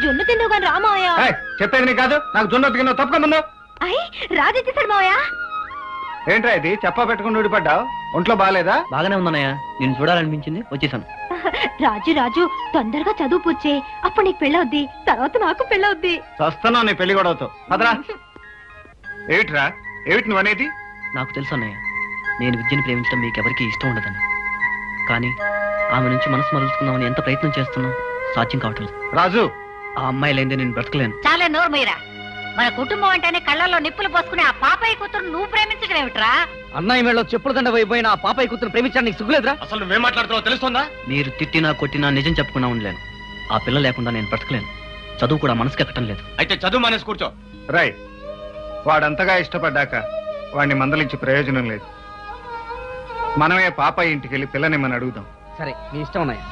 జున్ను తిందువు కానీ రా మావయ్య. ఏయ్, చెప్పేది నీ కాదు, నాకు జొన్న తిన్నా తప్పక ముందు. అయ్యి రాజెత్తిసాడు మావయ్య. ఏంట్రా ఇది చెప్పా పెట్టుకుని ఊడిపడ్డావు? ఒంట్లో బాగాలేదా? బాగానే ఉందన్నయ్య, నేను చూడాలనిపించింది వచ్చేసాను. రాజు రాజు తొందరగా చదువు పూర్చే, అప్పుడు నీకు పెళ్ళవుద్ది, తర్వాత నాకు పెళ్ళవుద్ది. చస్తున్నావు నీ పెళ్లి గొడవతో. పదరా. ఏమిట్రా, ఏమిటి నువ్వు అనేది? నాకు తెలుసు అన్నయ్య, నేను విద్యను ప్రేమించడం మీకెవరికి ఇష్టం ఉండదని. కానీ ఆమె నుంచి మనసు మరల్చుకుందామని ఎంత ప్రయత్నం చేస్తున్నా సాధ్యం కావట్లేదు. రాజు, ఆ అమ్మాయి లేదే నేను బ్రతకలేను. చాలా నోరు మీరా, మన కుటుంబం అంటేనే కళ్ళల్లో నిప్పులు పోసుకుని ఆ పాపయ్య కూతురు నువ్వు ప్రేమించడం ఏమిట్రా? అన్నయ్య మేళలో చెప్పుల దండ అయిపోయిన ఆ పాపయ్య కూతురు ప్రేమించడానికి సిగ్గులేదురా? అసలు నువ్వేం మాట్లాడుతున్నావు తెలుస్తుందా? మీరు తిట్టినా కొట్టినా నిజం చెప్పుకున్నా ఉండలేను. ఆ పిల్ల లేకుండా నేను బ్రతకలేను. చదువు కూడా మనసుకి ఎక్కడం లేదు. అయితే చదువు మానేసి కూర్చో. రై, వాడంతగా ఇష్టపడ్డాక వాడిని మందలించి ప్రయోజనం లేదు. మనమే పాప ఇంటికి వెళ్ళి పిల్లనిమ్మని అడుగుదాం. సరే, నీ ఇష్టం అన్నయ్య.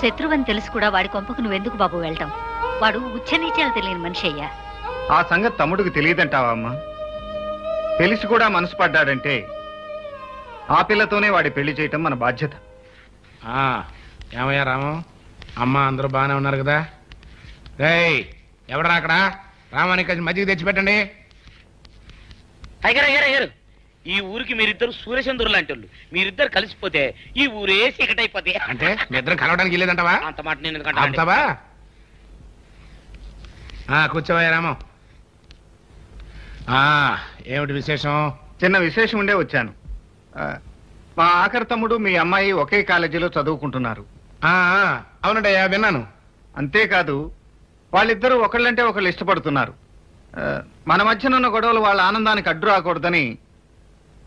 శత్రువని తెలుసు కూడా వాడి కొంపకు నువ్వెందుకు బాబు వెళ్ళటం? వాడు ఉచ్చనీచాలు తెలియని మనిషి అయ్యా. ఆ సంగతి తమ్ముడికి తెలియదంటావా అమ్మా? తెలిసి కూడా మనసు పడ్డాడంటే ఆ పిల్లతోనే వాడి పెళ్లి చేయటం మన బాధ్యత. ఏమయ్యా రాము, అమ్మ అందరూ బాగానే ఉన్నారు కదా? రేయ్, ఎవడరా అక్కడ? రామానికి మజ్జిగ తెచ్చిపెట్టండి. అయ్యారు ఈ ఊరికి మీరిద్దరు సూర్యచంద్రులు లాంటి వాళ్ళు. మీరిద్దరు కలిసిపోతే ఈ ఊరే చీకటైపోతే. అంటే మీ ఇద్దరు కలవడానికి వెళ్ళేదంటావా? అంత మాట నేను అంటావా? కూర్చోవయ్యా రాము. ఏమిటి విశేషం? చిన్న విశేషం ఉండే వచ్చాను. మా ఆఖరి తమ్ముడు మీ అమ్మాయి ఒకే కాలేజీలో చదువుకుంటున్నారు. అవునండి అయ్యా, విన్నాను. అంతేకాదు, వాళ్ళిద్దరూ ఒకళ్ళంటే ఒకళ్ళు ఇష్టపడుతున్నారు. మన మధ్యన ఉన్న గొడవలు వాళ్ళ ఆనందానికి అడ్డు రాకూడదని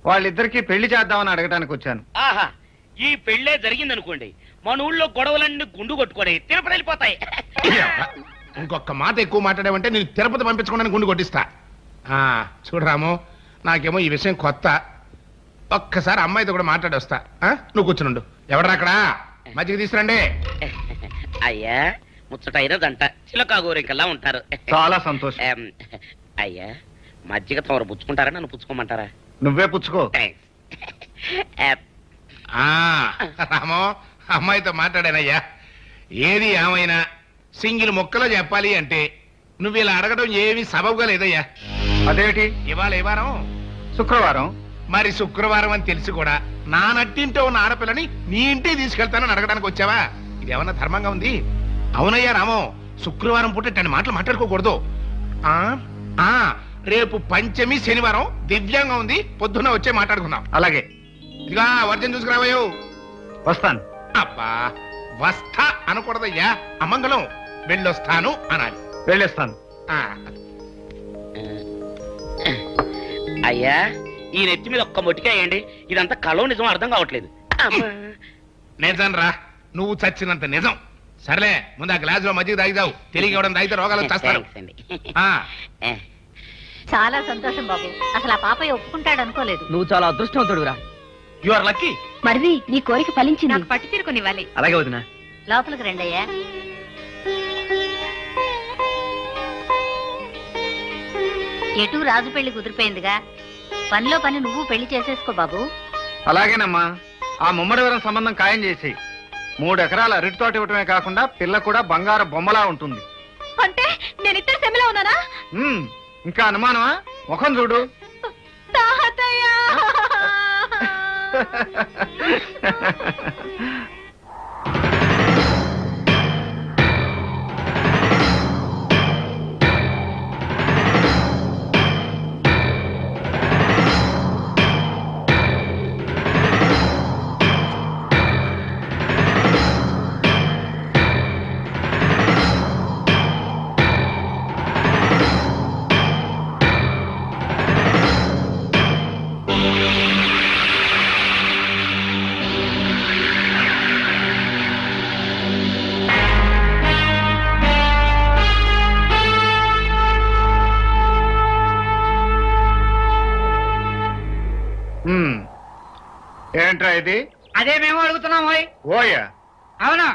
వాళ్ళిద్దరికీ పెళ్లి చేద్దామని అడగడానికి వచ్చాను. ఆహా, ఈ పెళ్ళే జరిగిందనుకోండి, మన ఊళ్ళో గొడవలన్నీ గుండు కొట్టుకొని తిరుపతి వెళ్ళిపోతాయి. ఇంకొక మాట ఎక్కువ మాట్లాడావంటే నేను తిరుపతి పంపించుకోవడానికి గుండు కొట్టిస్తా. చూడరాము, నాకేమో ఈ విషయం కొత్త. ఒక్కసారి అమ్మాయితో కూడా మాట్లాడి వస్తా. నువ్వు కూర్చునుండు. ఎవడరా అక్కడ? మజ్జిగ తీసుకురండి. అయ్యా, ముచ్చటైనదంట చిలకా గోరింకల్లా ఉంటారు. చాలా సంతోషం. అయ్యా, మజ్జిగ తమరు పుచ్చుకుంటారా, నన్ను పుచ్చుకోమంటారా? నువ్వే పుచ్చుకో. రామో, అమ్మాయితో మాట్లాడానయ్యా. ఏది ఏమైనా సింగిల్ మొక్కలో చెప్పాలి అంటే నువ్వు ఇలా అడగడం ఏమీ సబబుగా లేదయ్యా. అదేమిటి? ఇవాళ ఏ వారం? శుక్రవారం. మరి శుక్రవారం అని తెలిసి కూడా నా నట్టింటో ఉన్న ఆడపిల్లని నీ ఇంటికి తీసుకెళ్తానని అడగడానికి వచ్చావా? ఇది ఏమన్నా ధర్మంగా ఉంది? అవునయ్యా రామో, శుక్రవారం పూట ఇట్లాంటి మాటలు మాట్లాడుకోకూడదు. రేపు పంచమి శనివారం దివ్యంగా ఉంది, పొద్దున్న వచ్చే మాట్లాడుకుందాం. అలాగే. ఇదిగా వర్జం చూసుకురావయ్యో. వస్తాను. అబ్బా, వస్తా అనకూడదయ్యా, అమంగళం. వెళ్ళొస్తాను అనాలి. వెళ్ళేస్తాను. అయ్యా, ఈ నెత్తి మీద ఒక్క మొట్టికాయండి, ఇదంతా కలో నిజం అర్థం కావట్లేదు. నిజం రా, నువ్వు చచ్చినంత నిజం. సర్లే ముందు ఆ గ్లాసులో మజ్జిగ తాగిదావు తెలియక ఇవ్వడం తాగితే రోగాలు వచ్చేస్తారు ఆ, చాలా సంతోషం బాబు. అసలు ఆ పాపయ్య ఒప్పుకుంటాడు అనుకోలేదు. నువ్వు చాలా అదృష్టవంతుడురా. You are lucky. మరిది నీ కోరిక ఫలించింది. నాకు పట్టు తీరుకునివ్వాలి. అలాగే వదినా. లోపలికి రండయ్యా. ఎటు రాజు పెళ్లి కుదిరిపోయిందిగా, పనిలో పని నువ్వు పెళ్లి చేసేసుకో బాబు. అలాగేనమ్మా, ఆ ముమ్మడివరం సంబంధం ఖాయం చేసి 3 ఎకరాల అరటి తోట ఇవ్వటమే కాకుండా పిల్ల కూడా బంగారు బొమ్మలా ఉంటుంది. అంటే నేను ఇద్దరు సెమిలో ఉన్నానా? ఇంకా అనుమానమా? ముఖం చూడు. ఏంట్రా ఇది? అదే మేము అడుగుతున్నాం. ఓయా, అవునా?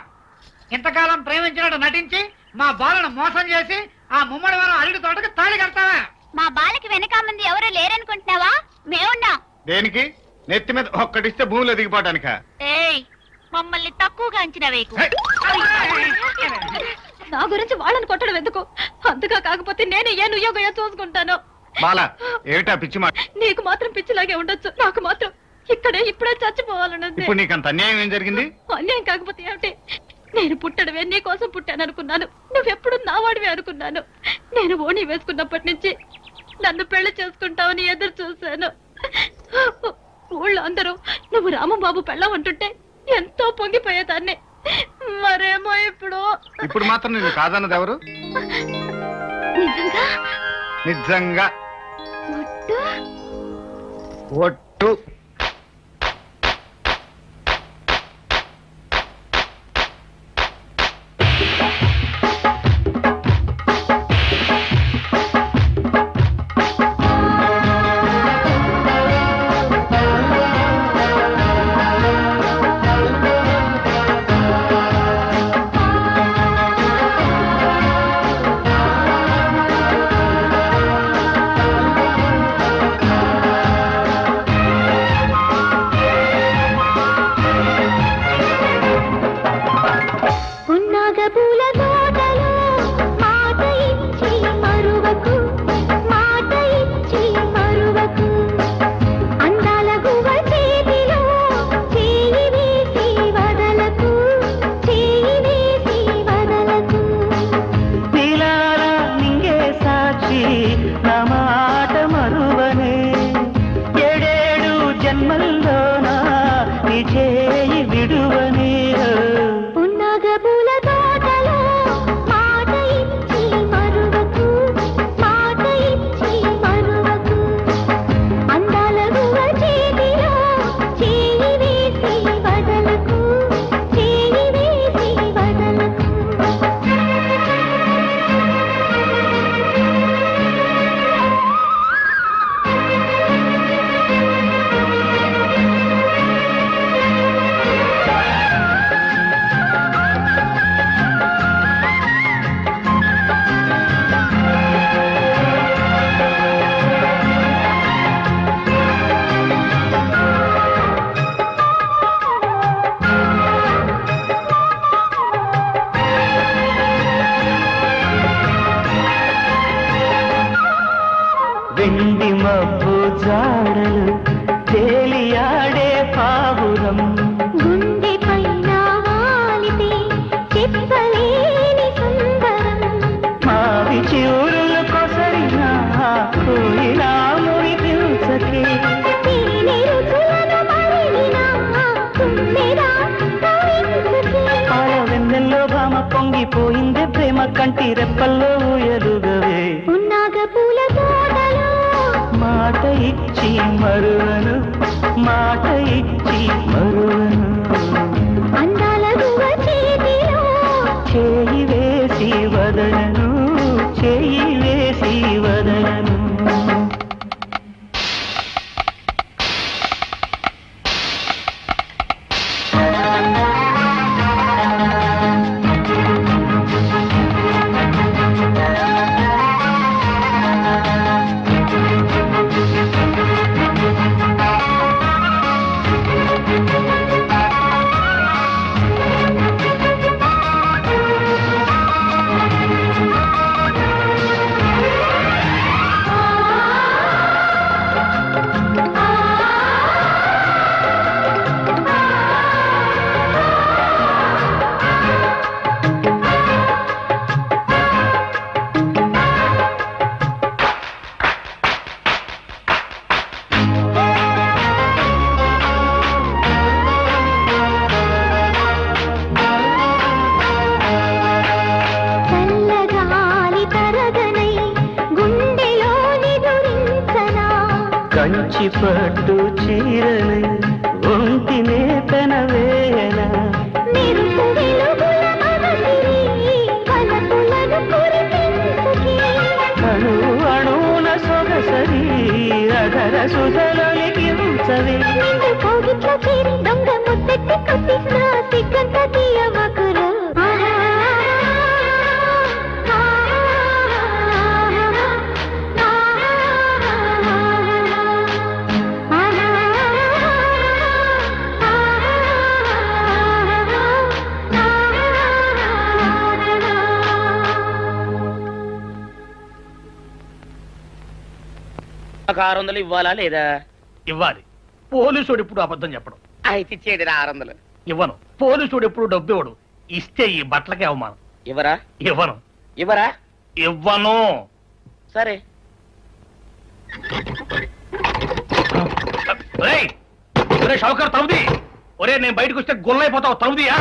ఇంతకాలం ప్రేమించినట్టు నటించి మా బాలను మోసం చేసి ఆ ముమ్మడి వారం అల్లుడి తోటకు తాళి కడతావా? మా బాలకి వెనక మంది ఎవరు లేరనుకుంటున్నావా? మేమున్నాం. దేనికి? నెత్తి మీద ఒక్కటిస్తే భూమిలో దిగిపోవటానిక? ఏయ్, మమ్మల్ని తక్కువగా అంచనా వేయకు. నా గురించి వాళ్ళని కొట్టడం ఎందుకు? అంతగా కాకపోతే నేను ఏ నుయ్యోగయో చూసుకుంటాను. బాలా, ఏమిటా పిచ్చి మాట? నీకు మాత్రం పిచ్చిలాగే ఉండొచ్చు, నాకు మాత్రం ఇప్పుడే చచ్చిపోవాలన్నది. ఇప్పుడు నీకంత అన్యాయం ఏం జరిగింది? అన్యాయం కాకపోతే ఏమిటి? నేను పుట్టడమే నీ కోసం పుట్టాను అనుకున్నాను. నువ్వెప్పుడు నా వాడివే అనుకున్నాను. నేను ఓణి వేసుకున్నప్పటి నుంచి నన్ను పెళ్లి చేసుకుంటావని ఎదురు చూశాను. ఊళ్ళో అందరూ నువ్వు రామంబాబు పెళ్ళం అంటుంటే ఎంతో పొంగిపోయేదాన్ని. మరేమో ఇప్పుడు మాత్రం నేను కాదన్నది ఎవరు? నిజంగా నిజంగా ఒట్టు. వెండి మబ్బు జాడలు తేలియాడే పావురం గుండె పైన వాలితే చెప్పలేని సుందరం మావి చివురులు కొసరిన కోయిలా మురి పిలుచకే పాల వెన్నెల్లో భామ పొంగిపోయిందే ప్రేమ కంటి రెప్పల్లో ఎలుగవే ఉన్నాగ పూల తోటలో మాట ఇచ్చి మరువను మాట ఇచ్చి మరువను అందాల గువ చేతిలో పట్టు చీరని ఒంటినే పెనవేయన మెరుపు వెలుగుల మగసిరి వలపులను కురిపించుకే అణు అణువున సొగసరి అధర సుధలొలికించవే నిండు కోగిట్లో చేరి దొంగ ముద్దెట్టి కొట్టిన సిగ్గంత తీయమకురా నాకు 600 ఇవ్వాలా లేదా? ఇవ్వాలి. పోలీసుడు ఇప్పుడు అబద్ధం చెప్పడం. అయితే ఇచ్చేది 600. ఇవ్వను. పోలీసుడు ఎప్పుడు డబ్బు ఇవ్వడు. ఇస్తే ఈ బట్టలకే అవమానం. ఇవ్వరా? ఇవ్వను. ఇవ్వరా? ఇవ్వను. సరే. ఒరే షౌకర్ తలుపుది. ఒరే నేను బయటకు వస్తే గొల్లైపోతావు. తలుపుదియా?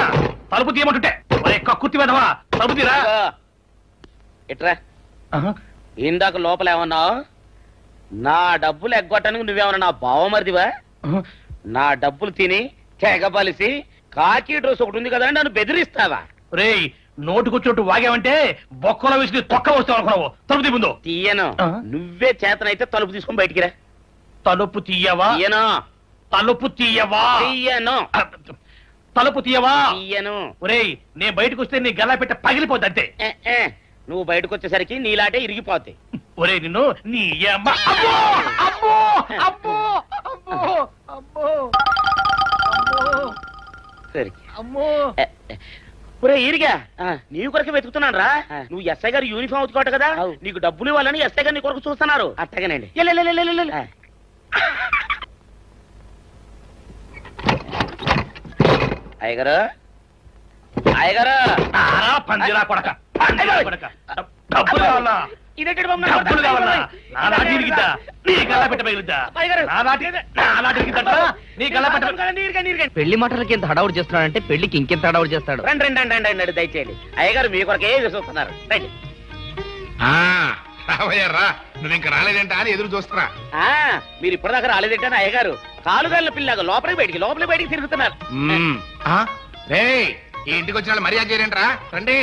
తలుపు తీయమంటుంటే ఒరే కక్కుర్తి వెధవా తలుపుదిరా. ఇట్రా. ఇందాక లోపల ఏమన్నావు? నా డబ్బులు ఎగ్గొట్టడానికి నువ్వేమన్నా నా బావమరిదివా? నా డబ్బులు తిని తెగబలిసి కాకి డ్రెస్ ఒకటి ఉంది కదా నన్ను బెదిరిస్తావా? రేయ్ నోటుకొచ్చోటు వాగావంటే బొక్కలో విసిరి తొక్క వస్తావు అనుకున్నావు. తలుపు తీ ముందు. తీయను. నువ్వే చేతనైతే తలుపు తీసుకొని బయటికి రా. తలుపు తీయవా? తీయను. తలుపు తీయవా? తీయను. తలుపు తీయవా? తీయను. ఒరేయ్ నేను బయటకు వస్తే నీ గల్లా పెట్ట పగిలిపోద్ది అంతే. నువ్వు బయటకు వచ్చేసరికి నీలాటే ఇరిగిపోతాయి. ఒరే నిన్ను నీ అమ్మ. అబ్బో అబ్బో అబ్బో అబ్బో అబ్బో సరే. అమ్మో. ఒరే ఈరిగా నీ కొరకే వెతుకుతున్నాను రా. నువ్వు ఎస్ఐ గారు యూనిఫామ్ అవుతుకోట కదా, నీకు డబ్బులు ఇవ్వాలని ఎస్ఐ గారు నీ కొరకు చూస్తున్నారు. అట్టగానండి. అయ్యగారు అయ్యగారు పందిరా కొడక. డబ్బులు కావాలా? డబ్బులు కావాలా? నా నాటి ఇరిగిద్దా? నీ గల్లా పెట్ట పగిలిద్దా? నా నాటి ఇరిగిద్దట? నీ గల్లా పెట్ట. పెళ్లి మాటలకి ఎంత హడావుడు చేస్తున్నాడంటే పెళ్లికి ఇంకెంత హడావుడు చేస్తాడు. రండి రండి రండి రండి దయచేయండి. అయ్యగారు మీ కొరకే చూస్తున్నారు. రండి. రావయ్యారా, నువ్వు ఇంకా రాలేదంట అని ఎదురు చూస్తున్నా. మీరు ఇప్పటిదాకా రాలేదంటే అయ్యగారు కాలుగాళ్ళ పిల్లగా లోపలికి బయటికి తిరుగుతున్నారు. రేయ్ ఈ ఇంటికి వచ్చిన వాళ్ళు మర్యాద చేయరంటరా. రండి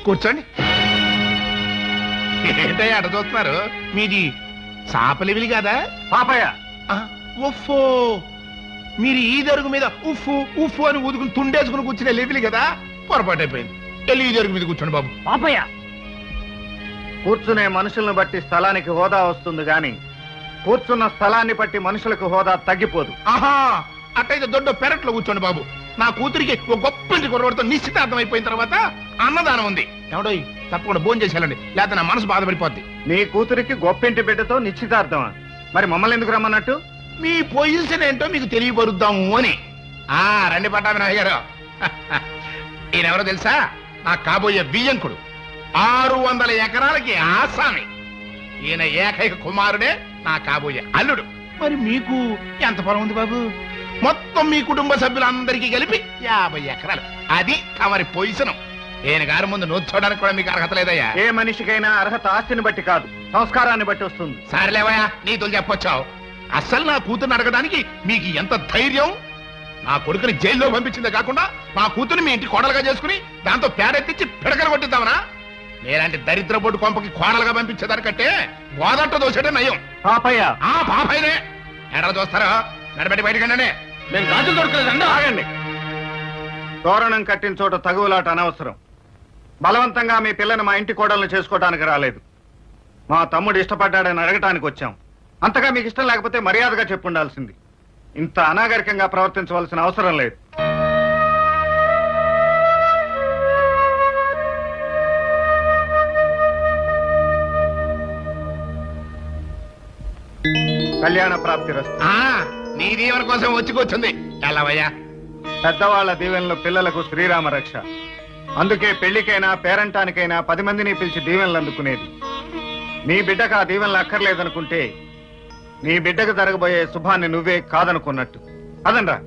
కూర్చోండి. ఏంటయ్యా అట చూస్తున్నారు? మీది చాపలివిలి కదా? పాపయ్య. ఉఫ్ఫో, మీరు ఈ దరుగు మీద ఉఫ్ఫు ఉఫ్ఫు అని ఊదుకుని తుండేసుకుని కూర్చునే లెవిలి కదా? పొరపాటు అయిపోయింది. వెళ్ళి ఈ దరుగు మీద కూర్చోండి బాబు. పాపయ్య. కూర్చునే మనుషులను బట్టి స్థలానికి హోదా వస్తుంది గాని కూర్చున్న స్థలాన్ని బట్టి మనుషులకు హోదా తగ్గిపోదు. ఆహా, అట్టయితే దొడ్డ పెరట్లో కూర్చోండి బాబు. నా కూతురికి ఒక గొప్ప ఇంటి కుర్రవాడితో నిశ్చితార్థం అయిపోయిన తర్వాత అన్నదానం ఉంది. ఎవడో తప్పకుండా భోజనం చేసేయాలండి, లేకపోతే నా మనసు బాధపడిపోద్ది. నీ కూతురికి గొప్పింటి బిడ్డతో నిశ్చితార్థమా? మరి మమ్మల్ని ఎందుకు రమ్మన్నట్టు? మీ పొజిషన్ ఏంటో మీకు తెలియపరుద్దాము అని. రండి పట్టాభి గారు. ఈయనెవరో తెలుసా? నా కాబోయే బియ్యంకుడు. 600 ఎకరాలకి ఆసామి. ఈయన ఏకైక కుమారుడే నా కాబోయే అల్లుడు. మరి మీకు ఎంత పొలం ఉంది బాబు? మొత్తం మీ కుటుంబ సభ్యులందరికీ కలిపి 50 ఎకరాలు. అది తమరి పొజిషన్. ఈయన గారి ముందు నోచుకోవడానికి కూడా మీకు అర్హత లేదయ్యా. ఏ మనిషికైనా అర్హత ఆస్తిని బట్టి కాదు, సంస్కారాన్ని బట్టి వస్తుంది. సరేలేవయ్యా, నీతులు చెప్పొచ్చావు. అస్సలు నా కూతుర్ని అడగడానికి మీకు ఎంత ధైర్యం? నా కొడుకుని జైల్లో పంపించిందే కాకుండా నా కూతుర్ని మీ ఇంటి కోడలుగా చేసుకుని దాంతో పేరెత్తించి పిడకలు కొట్టిద్దామనా? నేలాంటి దరిద్ర బొడ్డు కొంపకి కోడలుగా పంపించేదానికంటే గోదంట దోసేటే నయం. పాపయ్య. పాపయ్యనే ఎడలు చూస్తారా? నడబెట్టి బయటకండి. నేను గాజులు దొరకలేదండి. ఆగండి. తోరణం కట్టిన చోట తగువులాట అనవసరం. బలవంతంగా మీ పిల్లని మా ఇంటి కోడలను చేసుకోవడానికి రాలేదు. మా తమ్ముడు ఇష్టపడ్డాడని అడగటానికి వచ్చాం. అంతగా మీకు ఇష్టం లేకపోతే మర్యాదగా చెప్పుండాల్సింది. ఇంత అనాగరికంగా ప్రవర్తించవలసిన అవసరం లేదు. కళ్యాణ ప్రాప్తి రస్తు. నీ దీవెన కోసం వచ్చి కూర్చుంది. ఎలావయ్యా? పెద్దవాళ్ల దీవెనలు పిల్లలకు శ్రీరామ రక్ష. అందుకే పెళ్లికైనా పేరంటానికైనా 10 మందిని పిలిచి దీవెనలు అందుకునేది. నీ బిడ్డకు ఆ దీవెనలు అక్కర్లేదనుకుంటే నీ బిడ్డకు జరగబోయే శుభాన్ని నువ్వే కాదనుకున్నట్టు. అదనరా.